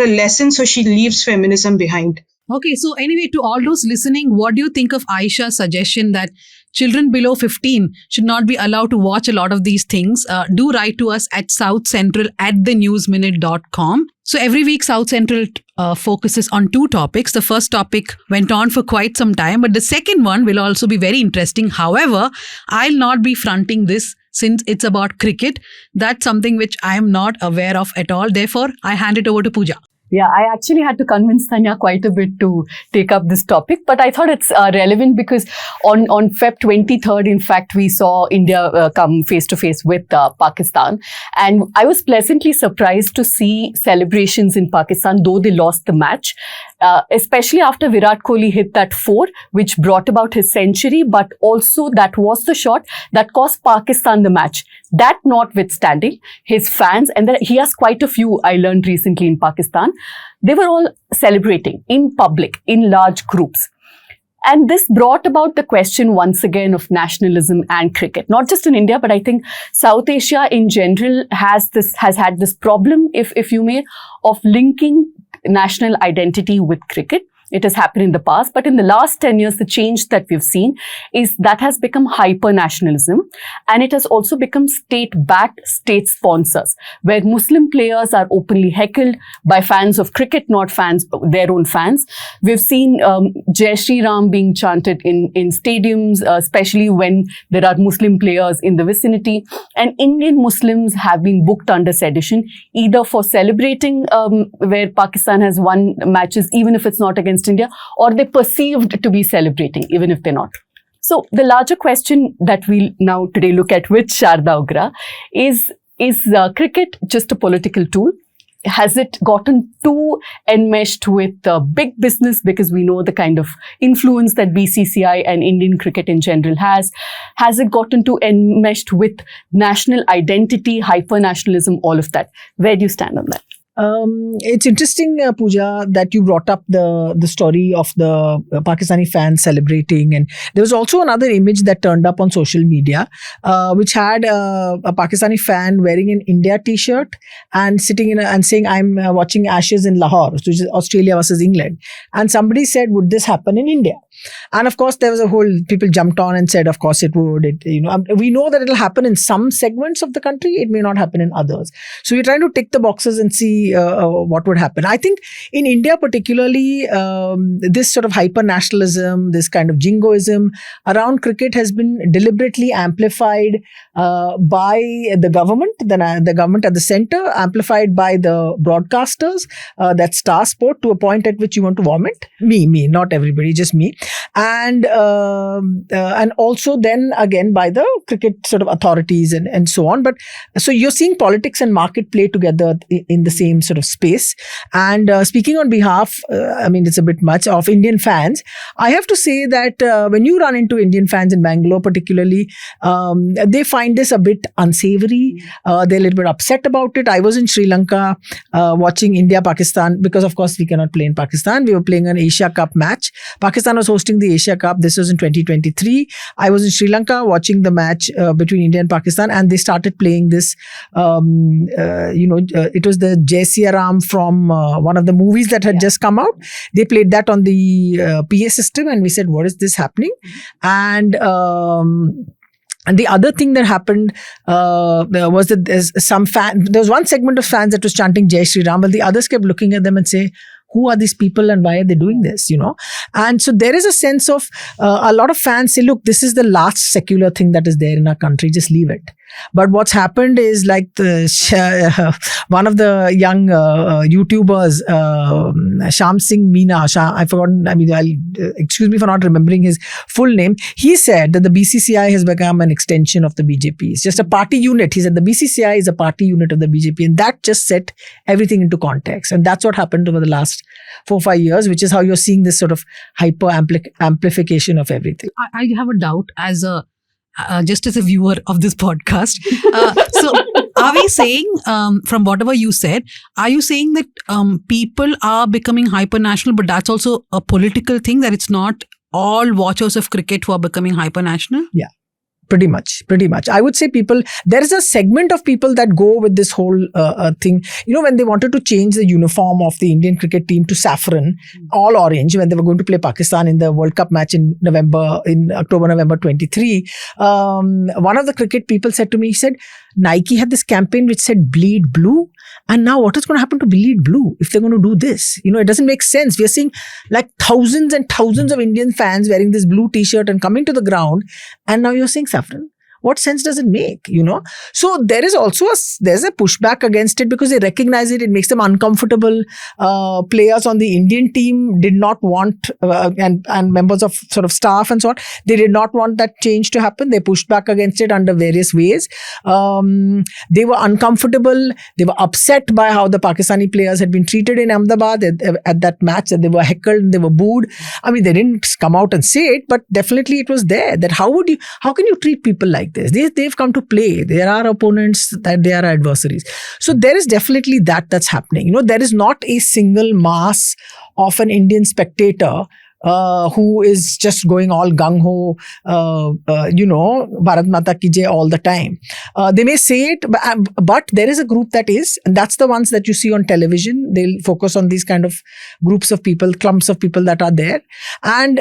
a lesson so she leaves feminism behind. Okay, so anyway, to all those listening, what do you think of Aysha's suggestion that children below 15 should not be allowed to watch a lot of these things? Do write to us at southcentral@thenewsminute.com. So every week, South Central focuses on 2 topics. The first topic went on for quite some time, but the second one will also be very interesting. However, I'll not be fronting this since it's about cricket. That's something which I am not aware of at all. Therefore, I hand it over to Pooja. Yeah, I actually had to convince Tanya quite a bit to take up this topic, but I thought it's relevant because on Feb 23rd, in fact, we saw India come face to face with Pakistan. And I was pleasantly surprised to see celebrations in Pakistan, though they lost the match, especially after Virat Kohli hit that 4, which brought about his century, but also that was the shot that cost Pakistan the match. That notwithstanding, his fans, and he has quite a few, I learned recently in Pakistan, they were all celebrating in public, in large groups. And this brought about the question once again of nationalism and cricket, not just in India, but I think South Asia in general has had this problem, if you may, of linking national identity with cricket. It has happened in the past, but in the last 10 years, the change that we've seen is that has become hyper-nationalism, and it has also become state-backed, state-sponsors, where Muslim players are openly heckled by fans of cricket, not fans, their own fans. We've seen Jai Shri Ram being chanted in stadiums, especially when there are Muslim players in the vicinity. And Indian Muslims have been booked under sedition, either for celebrating where Pakistan has won matches, even if it's not against India, or they're perceived to be celebrating, even if they're not. So the larger question that we'll now today look at with Sharda Ugra is cricket just a political tool? Has it gotten too enmeshed with big business, because we know the kind of influence that BCCI and Indian cricket in general has? Has it gotten too enmeshed with national identity, hyper-nationalism, all of that? Where do you stand on that? It's interesting, Pooja, that you brought up the story of the Pakistani fans celebrating, and there was also another image that turned up on social media, which had a Pakistani fan wearing an India T-shirt and sitting and saying, "I'm watching Ashes in Lahore," which is Australia versus England, and somebody said, "Would this happen in India?" And of course, there was people jumped on and said, "Of course it would." We know that it'll happen in some segments of the country; it may not happen in others. So we're trying to tick the boxes and see what would happen. I think in India particularly, this sort of hyper-nationalism, this kind of jingoism around cricket has been deliberately amplified by the government, the government at the center, amplified by the broadcasters, that's Star Sport, to a point at which you want to vomit. Me, not everybody, just me. And also then again by the cricket sort of authorities and so on. But so you're seeing politics and market play together in the same sort of space. And speaking on behalf, it's a bit much, of Indian fans, I have to say that when you run into Indian fans in Bangalore particularly, they find this a bit unsavory. They're a little bit upset about it. I was in Sri Lanka watching India-Pakistan, because of course we cannot play in Pakistan. We were playing an Asia Cup match. Pakistan was hosting the Asia Cup. This was in 2023. I was in Sri Lanka watching the match between India and Pakistan, and they started playing this, it was the Jai Shri Ram from one of the movies that had just come out. They played that on the PA system, and we said, "What is this happening?" And the other thing that happened was that there was one segment of fans that was chanting Jai Shri Ram, but the others kept looking at them and say, "Who are these people and why are they doing this?" And so there is a sense of a lot of fans say, "Look, this is the last secular thing that is there in our country. Just leave it." But what's happened is, like one of the young YouTubers, Sham Singh Meena, I've forgotten, excuse me for not remembering his full name. He said that the BCCI has become an extension of the BJP. It's just a party unit. He said the BCCI is a party unit of the BJP, and that just set everything into context. And that's what happened over the last 4-5 years, which is how you're seeing this sort of hyper-amplification of everything. I have a doubt just as a viewer of this podcast. So are we saying, from whatever you said, are you saying that people are becoming hyper-national, but that's also a political thing, that it's not all watchers of cricket who are becoming hyper-national? Yeah. Pretty much. I would say there is a segment of people that go with this whole thing. When they wanted to change the uniform of the Indian cricket team to saffron, all orange, when they were going to play Pakistan in the World Cup match in October, November 23, one of the cricket people said to me, he said, Nike had this campaign which said bleed blue. And now what is going to happen to bleed blue if they're going to do this? It doesn't make sense. We are seeing like thousands and thousands of Indian fans wearing this blue t-shirt and coming to the ground. And now you're saying saffron. What sense does it make? So there is also there's a pushback against it, because they recognize it. It makes them uncomfortable. Players on the Indian team did not want, and members of sort of staff and so on, they did not want that change to happen. They pushed back against it under various ways. They were uncomfortable. They were upset by how the Pakistani players had been treated in Ahmedabad at that match, that they were heckled and they were booed. They didn't come out and say it, but definitely it was there, that how can you treat people like this? They've come to play. There are opponents, that they are adversaries. So there is definitely that's happening. There is not a single mass of an Indian spectator who is just going all gung-ho, Bharat Mata ki jai all the time. They may say it, but there is a group that is, and that's the ones that you see on television. They'll focus on these kind of groups of people, clumps of people that are there. And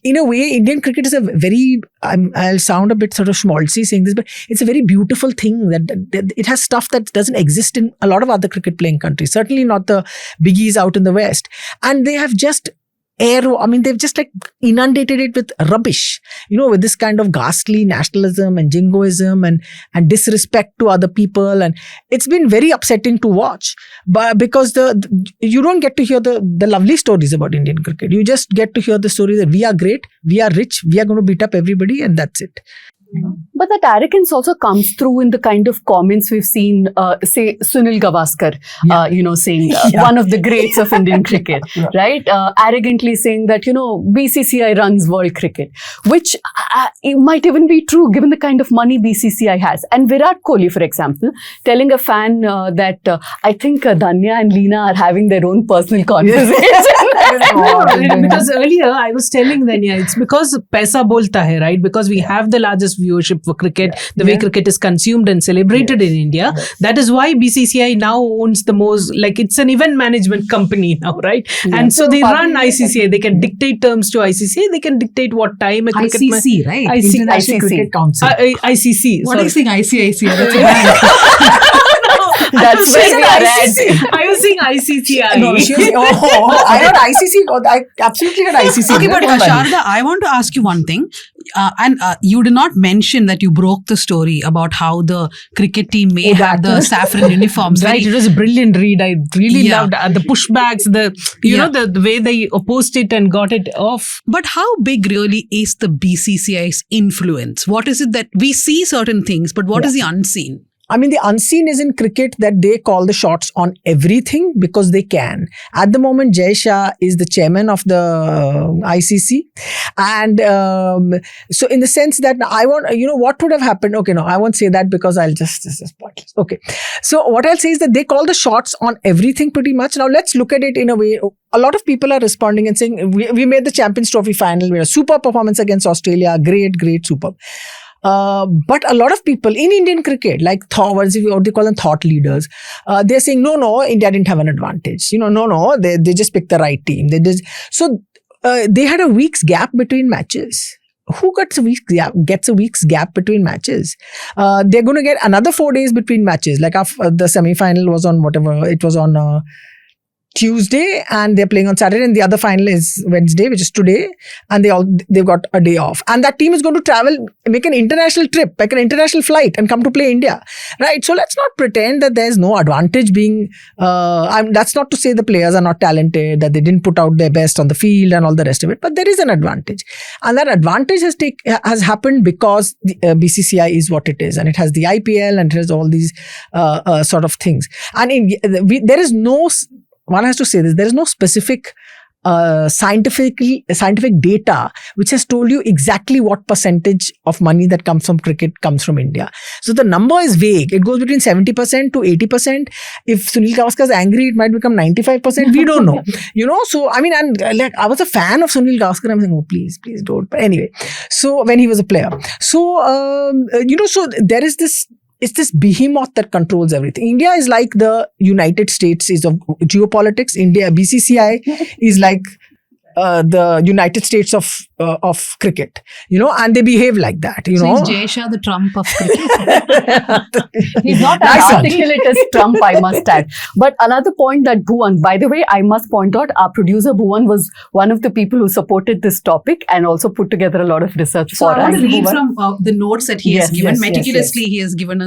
in a way, Indian cricket is a very, I'll sound a bit sort of schmaltzy saying this, but it's a very beautiful thing that it has stuff that doesn't exist in a lot of other cricket playing countries, certainly not the biggies out in the West. And they have just they've just like inundated it with rubbish, with this kind of ghastly nationalism and jingoism and disrespect to other people. And it's been very upsetting to watch, but because you don't get to hear the lovely stories about Indian cricket. You just get to hear the story that we are great, we are rich, we are going to beat up everybody, and that's it. But that arrogance also comes through in the kind of comments we've seen, say, Sunil Gavaskar, saying one of the greats of Indian cricket, right? Arrogantly saying that, BCCI runs world cricket, which it might even be true given the kind of money BCCI has. And Virat Kohli, for example, telling a fan that I think Dhanya and Leena are having their own personal conversation. Because earlier I was telling Dhanya, it's because paisa bolta hai, right? Because we have the largest viewership for cricket, the way cricket is consumed and celebrated in India. That is why BCCI now owns the most, like it's an event management company now, right? And so they run ICCI. They can dictate terms to ICCI. They can dictate what time a cricket ICC, right? International Cricket Council. ICC. What are you saying? ICICI. That's where we are at. I was saying ICCI. No, I heard ICC. I absolutely heard ICC. Okay, but Sharda, I want to ask you one thing. And you did not mention that you broke the story about how the cricket team may have the saffron uniforms. Right, it was a brilliant read. I really loved the pushbacks, the way they opposed it and got it off. But how big really is the BCCI's influence? What is it that we see certain things, but what is the unseen? I mean, the unseen is in cricket that they call the shots on everything because they can. At the moment, Jai Shah is the chairman of the ICC. And so in the sense that I want, what would have happened? Okay, no, I won't say that because this is pointless. Okay. So what I'll say is that they call the shots on everything pretty much. Now let's look at it in a way. A lot of people are responding and saying, we made the Champions Trophy final. We had a super performance against Australia. Great, superb. But a lot of people in Indian cricket, like what they call them thought leaders, they're saying, no, India didn't have an advantage. No, they just picked the right team. So they had a week's gap between matches. Who gets a week's gap between matches? They're going to get another 4 days between matches. Like the semi-final was on it was on Tuesday and they're playing on Saturday, and the other final is Wednesday, which is today, and they've got a day off, and that team is going to travel, make an international trip, like an international flight, and come to play India, right? So let's not pretend that there's no advantage being that's not to say the players are not talented, that they didn't put out their best on the field and all the rest of it, but there is an advantage, and that advantage has happened because the BCCI is what it is, and it has the IPL and it has all these sort of things, and there is no, one has to say this, there is no specific scientific data which has told you exactly what percentage of money that comes from cricket comes from India. So the number is vague. It goes between 70% to 80%. If Sunil Gavaskar is angry, it might become 95%. We don't know. So I mean, and like I was a fan of Sunil Gavaskar. I'm saying, oh, please don't. But anyway, so when he was a player. So, so there is this, it's this behemoth that controls everything. India is like the United States is of geopolitics. BCCI is like the United States of cricket, and they behave like that, So is Jai Shah the Trump of cricket? He's not as articulate as Trump, I must add. But another point that Bhuvan, by the way, I must point out, our producer Bhuvan was one of the people who supported this topic and also put together a lot of research for us. I want to read from the notes that he has given. Meticulously, he has given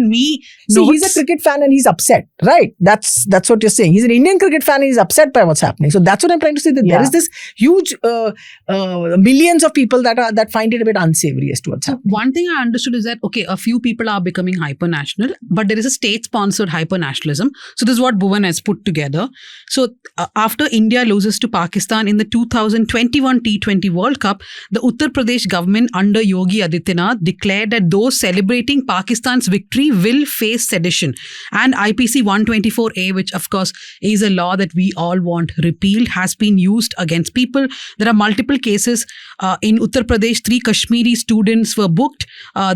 me notes. He's a cricket fan and he's upset, right? That's what you're saying. He's an Indian cricket fan and he's upset by what's happening. So that's what I'm trying to say, that there is this huge millions of people that find it a bit unsavory as to what's So happening. one thing I understood is that, okay, a few people are becoming hyper-national, but there is a state-sponsored hyper-nationalism. So this is what Bhuvan has put together. So after India loses to Pakistan in the 2021 T20 World Cup, the Uttar Pradesh government under Yogi Adityanath declared that those celebrating Pakistan's victory will face sedition. And IPC 124A, which of course is a law that we all want repealed, has been used against people. There are multiple cases. In Uttar Pradesh, 3 Kashmiri students were booked.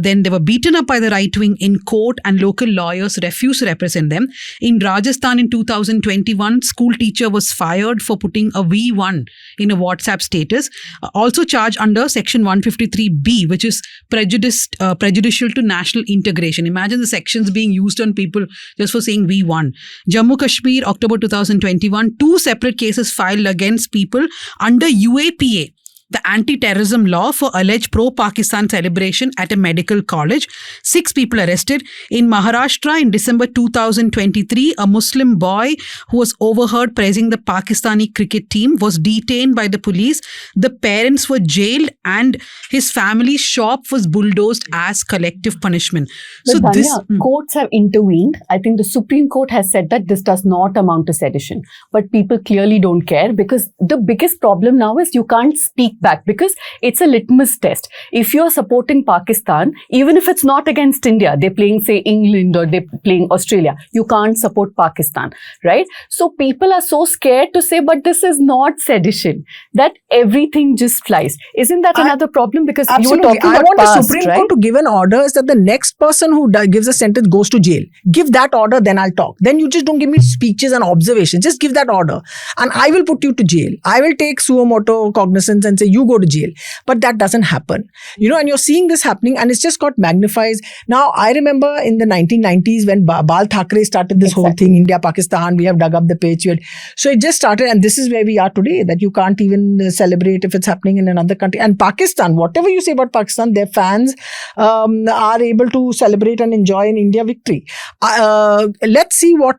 Then they were beaten up by the right wing in court and local lawyers refused to represent them. In Rajasthan in 2021, school teacher was fired for putting a V1 in a WhatsApp status. Also charged under section 153B, which is prejudicial to national integration. Imagine the sections being used on people just for saying V1. Jammu Kashmir, October 2021, 2 separate cases filed against people under UAPA, the anti-terrorism law, for alleged pro-Pakistan celebration at a medical college. 6 people arrested. In Maharashtra in December 2023, a Muslim boy who was overheard praising the Pakistani cricket team was detained by the police. The parents were jailed and his family's shop was bulldozed as collective punishment. But Dhanya, courts have intervened. I think the Supreme Court has said that this does not amount to sedition. But people clearly don't care, because the biggest problem now is you can't speak back, because it's a litmus test. If you're supporting Pakistan, even if it's not against India, they're playing, say, England or they're playing Australia, you can't support Pakistan, right? So people are so scared to say, but this is not sedition, that everything just flies. Isn't that another problem? Because you were talking about I want past, the Supreme right? Court to give an order is that the next person who gives a sentence goes to jail. Give that order, then I'll talk. Then you just don't give me speeches and observations. Just give that order. And I will put you to jail. I will take suo motu cognizance and say, you go to jail. But that doesn't happen. And you're seeing this happening, and it's just got magnified. Now, I remember in the 1990s when Bal Thackeray started this whole thing, India, Pakistan, we have dug up the pitch. So it just started, and this is where we are today, that you can't even celebrate if it's happening in another country. And Pakistan, whatever you say about Pakistan, their fans are able to celebrate and enjoy an India victory. Let's see what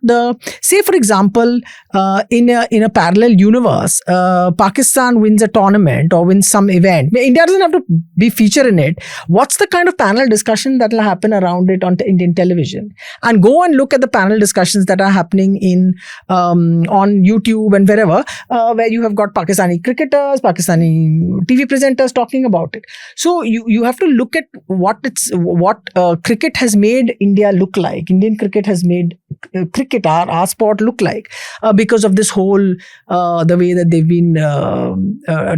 say for example, in a parallel universe, Pakistan wins a tournament or wins some event. India doesn't have to be featured in it. What's the kind of panel discussion that will happen around it on Indian television? And go and look at the panel discussions that are happening on YouTube and wherever, where you have got Pakistani cricketers, Pakistani TV presenters talking about it. So you have to look at what cricket has made India look like. Indian cricket has made cricket, our sport, look like, because of this whole the way that they've been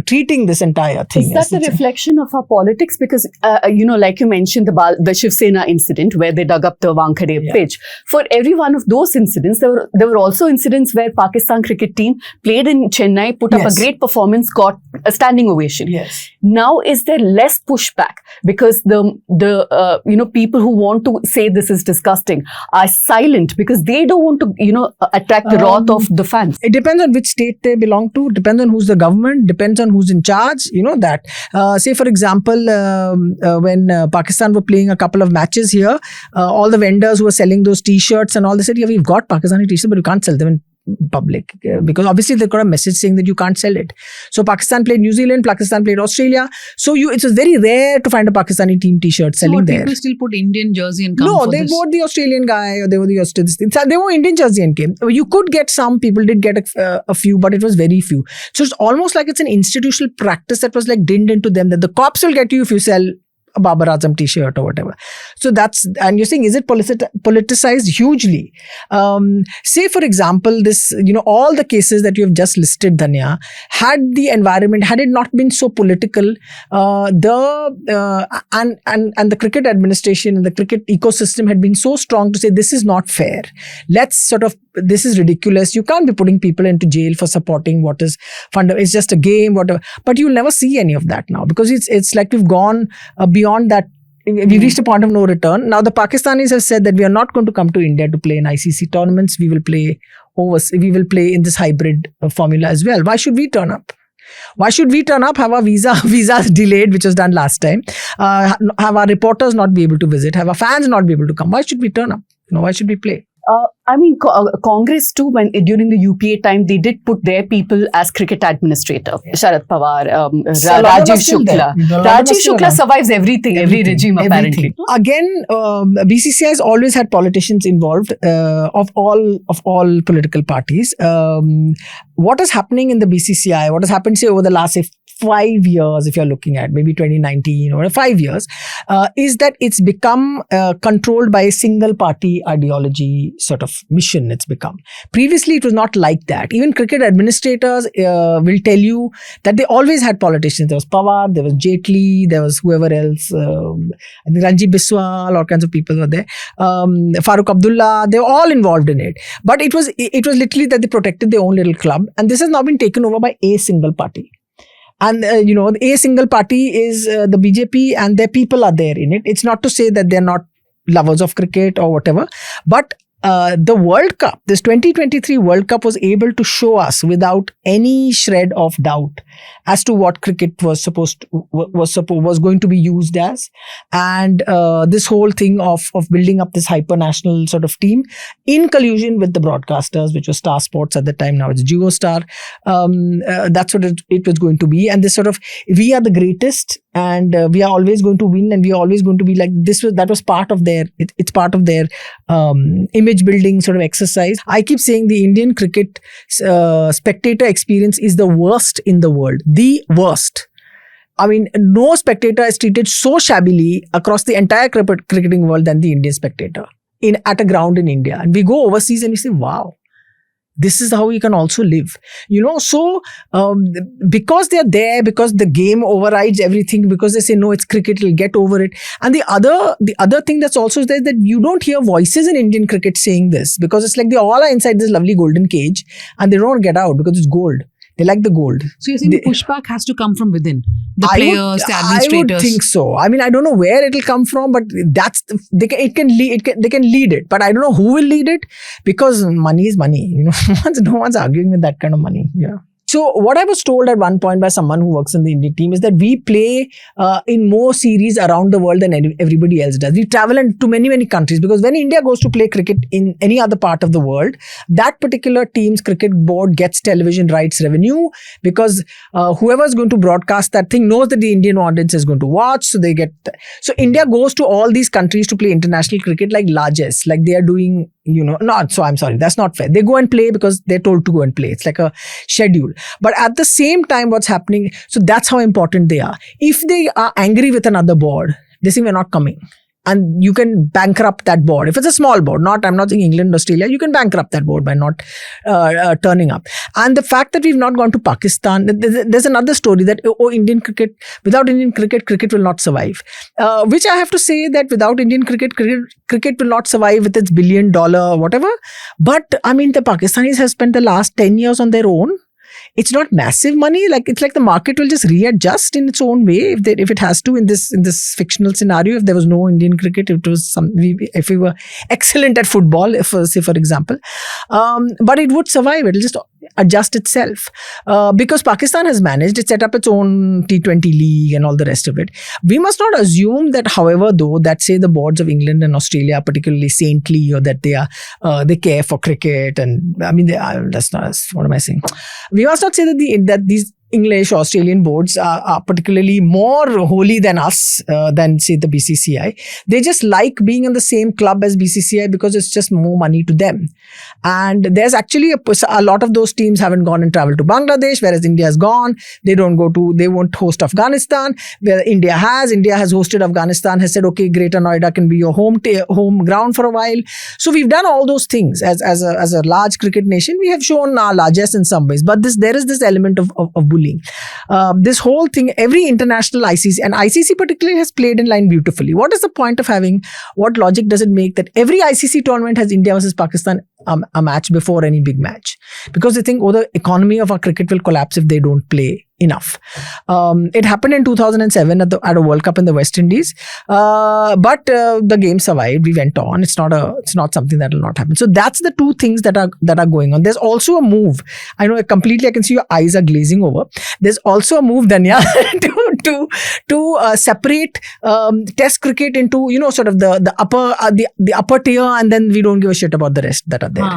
treating this entire thing. Is that the reflection of our politics? Because like you mentioned, the Shiv Sena incident where they dug up the Wankhede pitch. For every one of those incidents, there were also incidents where Pakistan cricket team played in Chennai, put up a great performance, got a standing ovation. Yes. Now, is there less pushback because the people who want to say this is disgusting are silent because they don't want to attract the wrath of the fans? It depends on which state they belong to. Depends on who's the government. Depends on who's in charge. That. Say for example, when Pakistan were playing a couple of matches here, all the vendors who were selling those T-shirts and all, they said, yeah, we've got Pakistani T-shirts, but you can't sell them in public, because obviously they've got a message saying that you can't sell it. So Pakistan played New Zealand, Pakistan played Australia. So it's very rare to find a Pakistani team T-shirt selling there. People still put Indian jersey and come No, for they this. wore the Australian guy, or they wore the Australian. They wore Indian jersey and came. You could get some people did get a few, but it was very few. So it's almost like it's an institutional practice that was like dinned into them, that the cops will get you if you sell a Babar Azam T-shirt or whatever. So and you're saying, is it politicized? Hugely. Say for example, this, all the cases that you have just listed, Dhanya, had the environment, had it not been so political, and the cricket administration and the cricket ecosystem had been so strong to say, this is not fair. This is ridiculous. You can't be putting people into jail for supporting what is fundamental. It's just a game, whatever. But you'll never see any of that now, because it's like we've gone beyond that. We've reached a point of no return. Now the Pakistanis have said that we are not going to come to India to play in ICC tournaments. We will play in this hybrid formula as well. Why should we turn up? Why should we turn up, have our visas delayed, which was done last time, have our reporters not be able to visit, have our fans not be able to come? Why should we turn up? Why should we play? I mean, Congress too, when during the UPA time, they did put their people as cricket administrator. Sharad Pawar, Rajiv Shukla. Rajiv Shukla survives everything, every regime apparently. Again, BCCI has always had politicians involved of all political parties. What is happening in the BCCI? What has happened, say, over the last 5 years, if you're looking at maybe 2019 or 5 years, is that it's become controlled by a single party ideology sort of mission. It's become. Previously, it was not like that. Even cricket administrators will tell you that they always had politicians. There was Pawar, there was Jaitley, there was whoever else. I think Ranjit Biswal, all kinds of people were there. Farooq Abdullah, they were all involved in it. But it was literally that they protected their own little club, and this has now been taken over by a single party. And, a single party is the BJP, and their people are there in it. It's not to say that they're not lovers of cricket or whatever, but the World Cup, this 2023 World Cup was able to show us without any shred of doubt as to what cricket was going to be used as. And this whole thing of building up this hyper-national sort of team in collusion with the broadcasters, which was Star Sports at the time, now it's JioStar. That's what it was going to be. And this sort of, we are the greatest, and we are always going to win, and we are always going to be like this. That was part of their, it's part of their image building sort of exercise. I keep saying the Indian cricket spectator experience is the worst in the world. The worst. I mean, no spectator is treated so shabbily across the entire cricketing world than the Indian spectator at a ground in India. And we go overseas and we say, wow, this is how you can also live. So because they're there, because the game overrides everything, because they say, no, it's cricket, it'll get over it. And the other thing that's also there, that you don't hear voices in Indian cricket saying this, because it's like they all are inside this lovely golden cage and they don't get out because it's gold. They like the gold. So you're saying the pushback has to come from within? The players, the administrators? I would think so. I mean, I don't know where it'll come from, but they can lead it. But I don't know who will lead it, because money is money. No one's arguing with that kind of money. Yeah. So what I was told at one point by someone who works in the Indian team is that we play in more series around the world than everybody else does. We travel to many, many countries, because when India goes to play cricket in any other part of the world, that particular team's cricket board gets television rights revenue, because whoever is going to broadcast that thing knows that the Indian audience is going to watch. So so India goes to all these countries to play international cricket like largesse, like they are doing, I'm sorry, that's not fair. They go and play because they're told to go and play. It's like a schedule. But at the same time, what's happening, so that's how important they are. If they are angry with another board, they say, we're not coming. And you can bankrupt that board. If it's a small board, I'm not saying England, Australia, you can bankrupt that board by not turning up. And the fact that we've not gone to Pakistan, there's another story that, Indian cricket, without Indian cricket will not survive. Which I have to say that without Indian cricket will not survive with its $1 billion whatever. But I mean, the Pakistanis have spent the last 10 years on their own. It's not massive money. It's like the market will just readjust in its own way if it has to in this fictional scenario. If there was no Indian cricket, if we were excellent at football, say for example, but it would survive. It will just adjust itself because Pakistan has managed. It set up its own T20 league and all the rest of it. We must not assume that, however, though, that say the boards of England and Australia are particularly saintly, or that they care for cricket. And I mean, that's not, what am I saying? We must not say that these English or Australian boards are particularly more holy than us, than say the BCCI. They just like being in the same club as BCCI because it's just more money to them. And there's actually a lot of those teams haven't gone and traveled to Bangladesh, whereas India has gone. They won't host Afghanistan, where India has hosted Afghanistan, has said, okay, Greater Noida can be your home ground for a while. So we've done all those things as a large cricket nation. We have shown our largesse in some ways, but there is this element of bullying. This whole thing, every international ICC, and ICC particularly, has played in line beautifully. What is the point of having, what logic does it make that every ICC tournament has India versus Pakistan a match before any big match, because they think, oh, the economy of our cricket will collapse if they don't play enough. It happened in 2007 at a World Cup in the West Indies, but the game survived. We went on. It's not something that will not happen. So that's the two things that are going on. There's also a move. I know completely. I can see your eyes are glazing over. There's also a move, Danya, to separate Test cricket into sort of the upper tier, and then we don't give a shit about the rest that are there.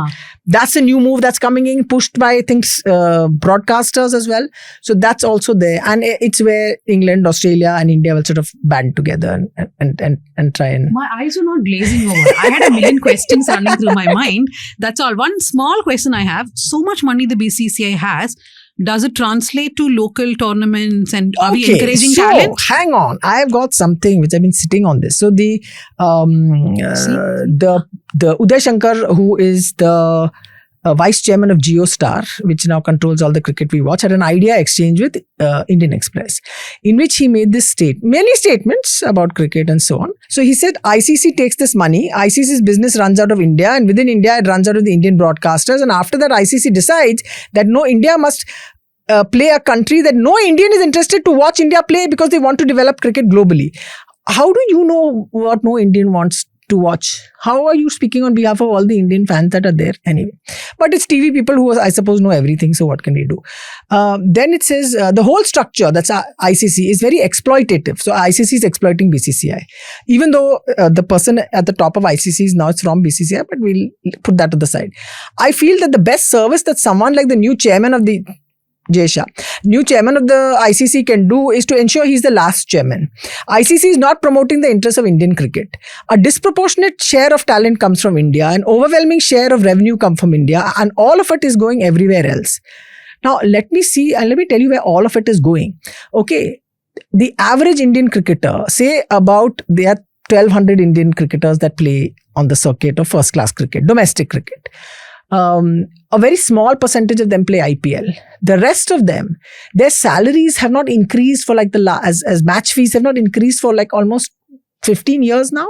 That's a new move that's coming in, pushed by I think broadcasters as well. So that's also there, and it's where England, Australia, and India will sort of band together and try and. My eyes are not glazing over. I had a million questions running through my mind. That's all. One small question I have: so much money the BCCI has. Does it translate to local tournaments, and are we encouraging talent? Hang on, I've got something which I've been sitting on this. So the Uday Shankar, who is the vice chairman of JioStar, which now controls all the cricket we watch, had an idea exchange with Indian Express, in which he made many statements about cricket and so on. So he said ICC takes this money, ICC's business runs out of India, and within India it runs out of the Indian broadcasters, and after that ICC decides that no, India must play a country that no Indian is interested to watch India play because they want to develop cricket globally. How do you know what no Indian wants to watch? How are you speaking on behalf of all the Indian fans that are there? Anyway, but it's TV people who I suppose know everything, so what can we do? Then it says the whole structure, that's ICC, is very exploitative. So ICC is exploiting BCCI, even though the person at the top of ICC is now from BCCI, but we'll put that to the side. I feel that the best service that someone like the new chairman of the new chairman of the ICC can do is to ensure he's the last chairman. ICC is not promoting the interests of Indian cricket. A disproportionate share of talent comes from India, an overwhelming share of revenue comes from India, and all of it is going everywhere else. Now let me see and let me tell you where all of it is going. Okay, the average Indian cricketer, say about there are 1,200 Indian cricketers that play on the circuit of first class cricket, domestic cricket. A very small percentage of them play IPL. The rest of them, their salaries have not increased for like as match fees have not increased for like almost 15 years now.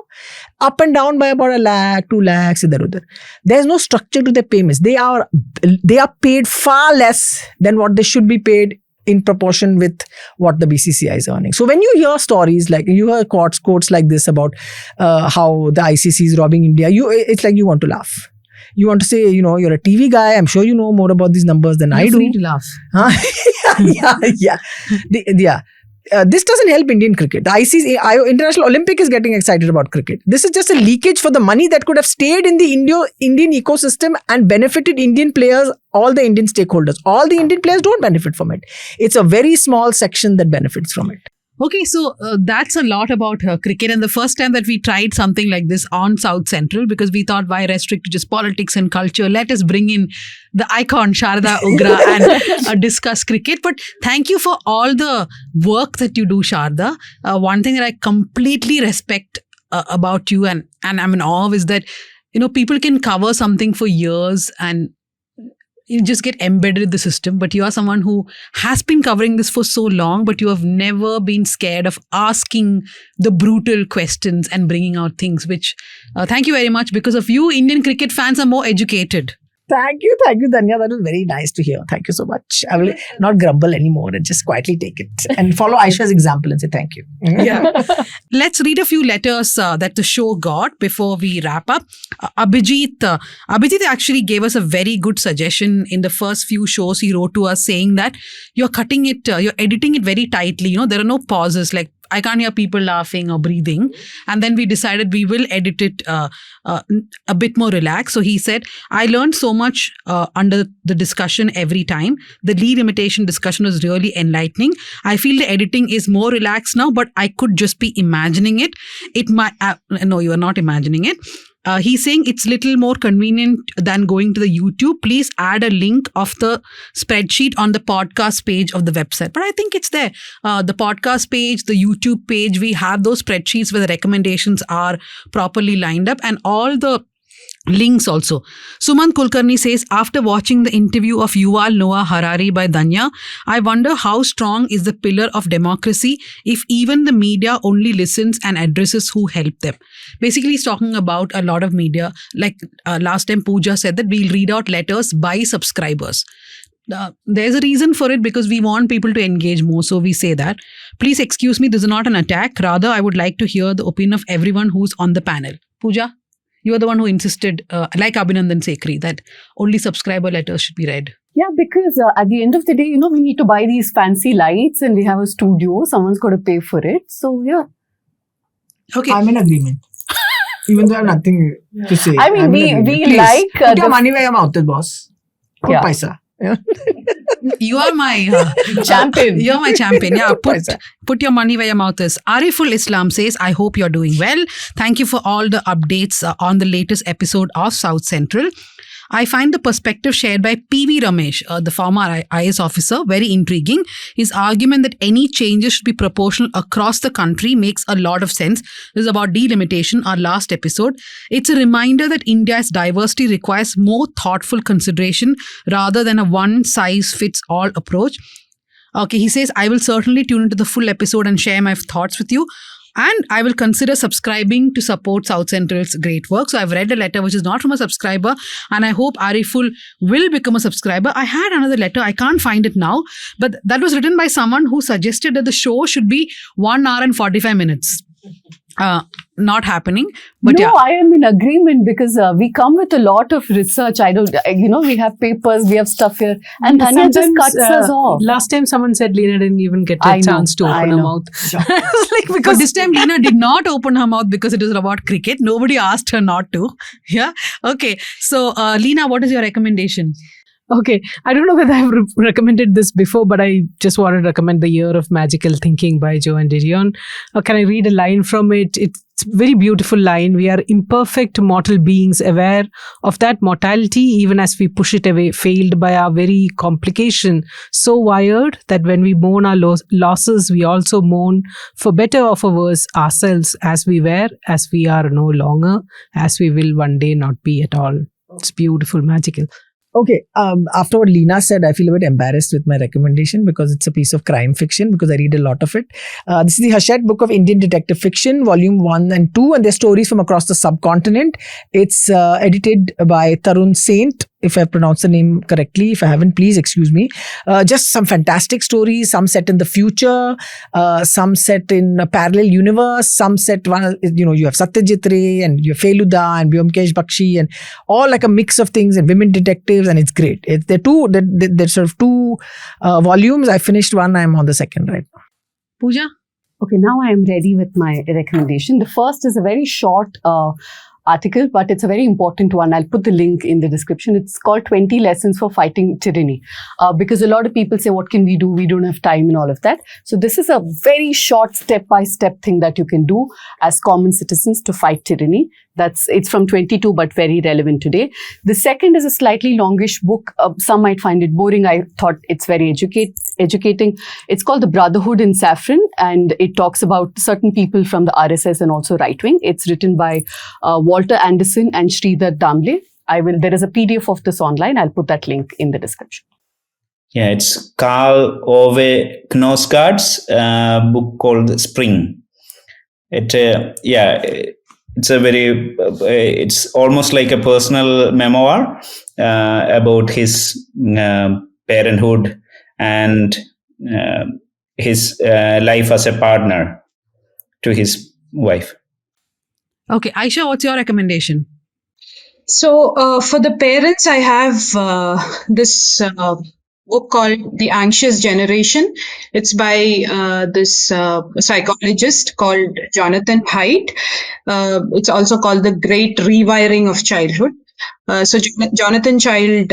Up and down by about 1 lakh, 2 lakhs, idhar udhar. There's no structure to their payments. They are paid far less than what they should be paid in proportion with what the BCCI is earning. So when you hear stories like, you hear quotes like this about how the ICC is robbing India, it's like you want to laugh. You want to say, you're a TV guy. I'm sure you know more about these numbers than I do. Free to laugh. Yeah. This doesn't help Indian cricket. The ICC, International Olympic is getting excited about cricket. This is just a leakage for the money that could have stayed in the Indian ecosystem and benefited Indian players, all the Indian stakeholders. All the Indian players don't benefit from it. It's a very small section that benefits from it. Okay, so that's a lot about cricket, and the first time that we tried something like this on South Central, because we thought, why restrict to just politics and culture? Let us bring in the icon Sharda Ugra and discuss cricket. But thank you for all the work that you do, Sharda. One thing that I completely respect about you and I'm in awe of is that people can cover something for years and you just get embedded in the system, but you are someone who has been covering this for so long, but you have never been scared of asking the brutal questions and bringing out things, which thank you very much. Because of you, Indian cricket fans are more educated. Thank you, Danya. That was very nice to hear. Thank you so much. I will not grumble anymore and just quietly take it and follow Aysha's example and say thank you. Yeah. Let's read a few letters that the show got before we wrap up. Abhijit actually gave us a very good suggestion in the first few shows. He wrote to us saying that you're editing it very tightly. There are no pauses, like I can't hear people laughing or breathing. And then we decided we will edit it a bit more relaxed. So he said, I learned so much under the discussion every time. The lead imitation discussion was really enlightening. I feel the editing is more relaxed now, but I could just be imagining it. No, you are not imagining it. He's saying it's little more convenient than going to the YouTube. Please add a link of the spreadsheet on the podcast page of the website. But I think it's there. The podcast page, the YouTube page, we have those spreadsheets where the recommendations are properly lined up, and all the links also. Sumant Kulkarni says, after watching the interview of Yuval Noah Harari by Danya, I wonder how strong is the pillar of democracy if even the media only listens and addresses who help them. Basically, he's talking about a lot of media. Like last time Pooja said that we'll read out letters by subscribers. There's a reason for it because we want people to engage more. So we say that. Please excuse me, this is not an attack. Rather, I would like to hear the opinion of everyone who's on the panel. Pooja? You are the one who insisted, like Abhinandan Sekhri, that only subscriber letters should be read. Yeah, because at the end of the day, we need to buy these fancy lights and we have a studio. Someone's got to pay for it. So, yeah. Okay. I'm in agreement. Even though I have nothing to say. I mean, we like... put your money where your mouth is, boss. Put paisa. Yeah. You are my champion. You're my champion. Yeah, put your money where your mouth is. Ariful Islam says, I hope you're doing well. Thank you for all the updates on the latest episode of South Central. I find the perspective shared by P.V. Ramesh, the former IS officer, very intriguing. His argument that any changes should be proportional across the country makes a lot of sense. This is about delimitation, our last episode. It's a reminder that India's diversity requires more thoughtful consideration rather than a one-size-fits-all approach. Okay, he says, I will certainly tune into the full episode and share my thoughts with you. And I will consider subscribing to support South Central's great work. So I've read a letter which is not from a subscriber, and I hope Ariful will become a subscriber. I had another letter, I can't find it now, but that was written by someone who suggested that the show should be 1 hour and 45 minutes. Not happening, but no, I am in agreement because we come with a lot of research. We have papers, we have stuff here, and Dhanya just cuts us off. Last time someone said Lena didn't even get a chance to open her mouth. Because this time Lena did not open her mouth because it was about cricket. Nobody asked her not to. Yeah. Okay. So, Lena, what is your recommendation? Okay, I don't know whether I've recommended this before, but I just want to recommend The Year of Magical Thinking by Joan Didion. Can I read a line from it? It's a very beautiful line. We are imperfect mortal beings, aware of that mortality even as we push it away, failed by our very complication, so wired that when we mourn our losses, we also mourn, for better or for worse, ourselves as we were, as we are no longer, as we will one day not be at all. It's beautiful, magical. Okay, after what Lena said, I feel a bit embarrassed with my recommendation because it's a piece of crime fiction because I read a lot of it. This is the Hachette Book of Indian Detective Fiction, Volume 1 and 2, and they're stories from across the subcontinent. It's edited by Tarun Saint, if I pronounced the name correctly. If I haven't, please excuse me. Just some fantastic stories, some set in the future, some set in a parallel universe, some set, you have Satyajit Ray and you have Feluda and Vyomkesh Bakshi and all like a mix of things and women detectives, and it's great. They're sort of two volumes. I finished one, I'm on the second right now. Pooja? Okay, now I am ready with my recommendation. The first is a very short article, but it's a very important one. I'll put the link in the description. It's called 20 Lessons for Fighting Tyranny. Because a lot of people say, what can we do? We don't have time and all of that. So this is a very short step-by-step thing that you can do as common citizens to fight tyranny. It's from 22, but very relevant today. The second is a slightly longish book. Some might find it boring. I thought it's very educating. It's called The Brotherhood in Saffron, and it talks about certain people from the RSS and also right-wing. It's written by Walter Anderson and Sridhar Damle. There is a PDF of this online. I'll put that link in the description. Yeah, it's Karl Ove Knausgaard's book called Spring. It's almost like a personal memoir about his parenthood and his life as a partner to his wife. Okay, Aysha, what's your recommendation? So for the parents, I have this book called The Anxious Generation. It's by this psychologist called Jonathan Haidt. It's also called The Great Rewiring of Childhood. So Jonathan Haidt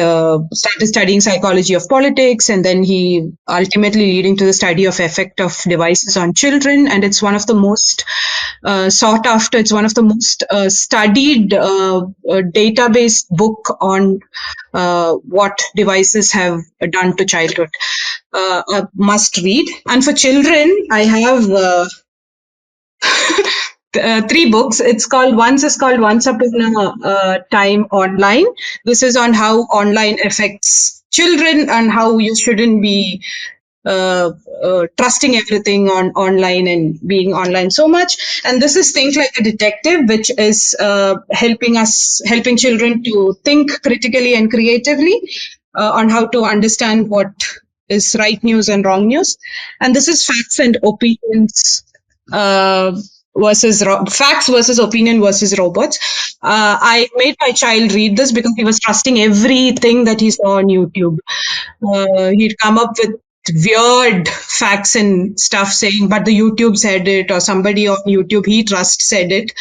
started studying psychology of politics, and then he ultimately leading to the study of effect of devices on children. And it's one of the most sought after, it's one of the most studied database book on what devices have done to childhood. A must read. And for children, I have three books. It's called Once Upon a Time Online. This is on how online affects children and how you shouldn't be trusting everything on online and being online so much. And this is Think Like a Detective, which is helping children to think critically and creatively on how to understand what is right news and wrong news. And this is Facts and Opinions uh, facts versus opinion versus robots. I made my child read this because he was trusting everything that he saw on YouTube. He'd come up with weird facts and stuff saying, but the YouTube said it, or somebody on YouTube he trusts said it.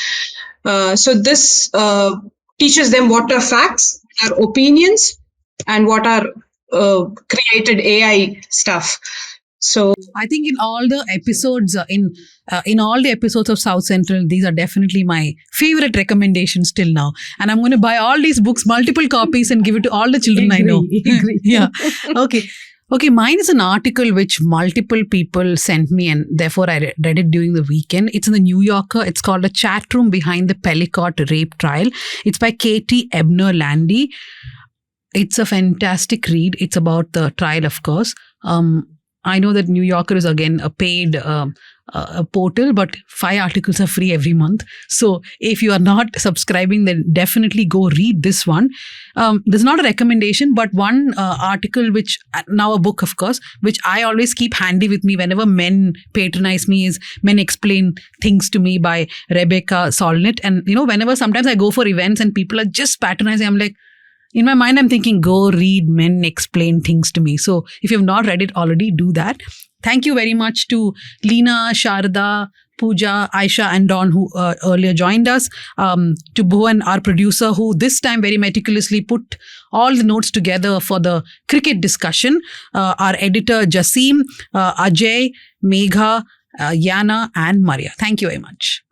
So this teaches them what are facts, what are opinions, and what are created AI stuff. So I think in all the episodes, in all the episodes of South Central, these are definitely my favorite recommendations till now. And I'm going to buy all these books, multiple copies, and give it to all the children I know. Agree. Yeah. Okay, mine is an article which multiple people sent me, and therefore I read it during the weekend. It's in the New Yorker. It's called A Chat Room Behind the Pellicott Rape Trial. It's by Katie Ebner-Landy. It's a fantastic read. It's about the trial, of course. I know that New Yorker is again a paid a portal, but 5 articles are free every month. So if you are not subscribing, then definitely go read this one. This is not a recommendation, but one article, which now a book, of course, which I always keep handy with me whenever men patronize me, is Men Explain Things to Me by Rebecca Solnit. And whenever sometimes I go for events and people are just patronizing, I'm like, in my mind, I'm thinking, go read Men Explain Things to Me. So if you've not read it already, do that. Thank you very much to Leena, Sharda, Pooja, Aysha and Dawn, who earlier joined us. To Bhuvan, our producer, who this time very meticulously put all the notes together for the cricket discussion. Our editor, Jasim, Ajay, Megha, Yana and Maria. Thank you very much.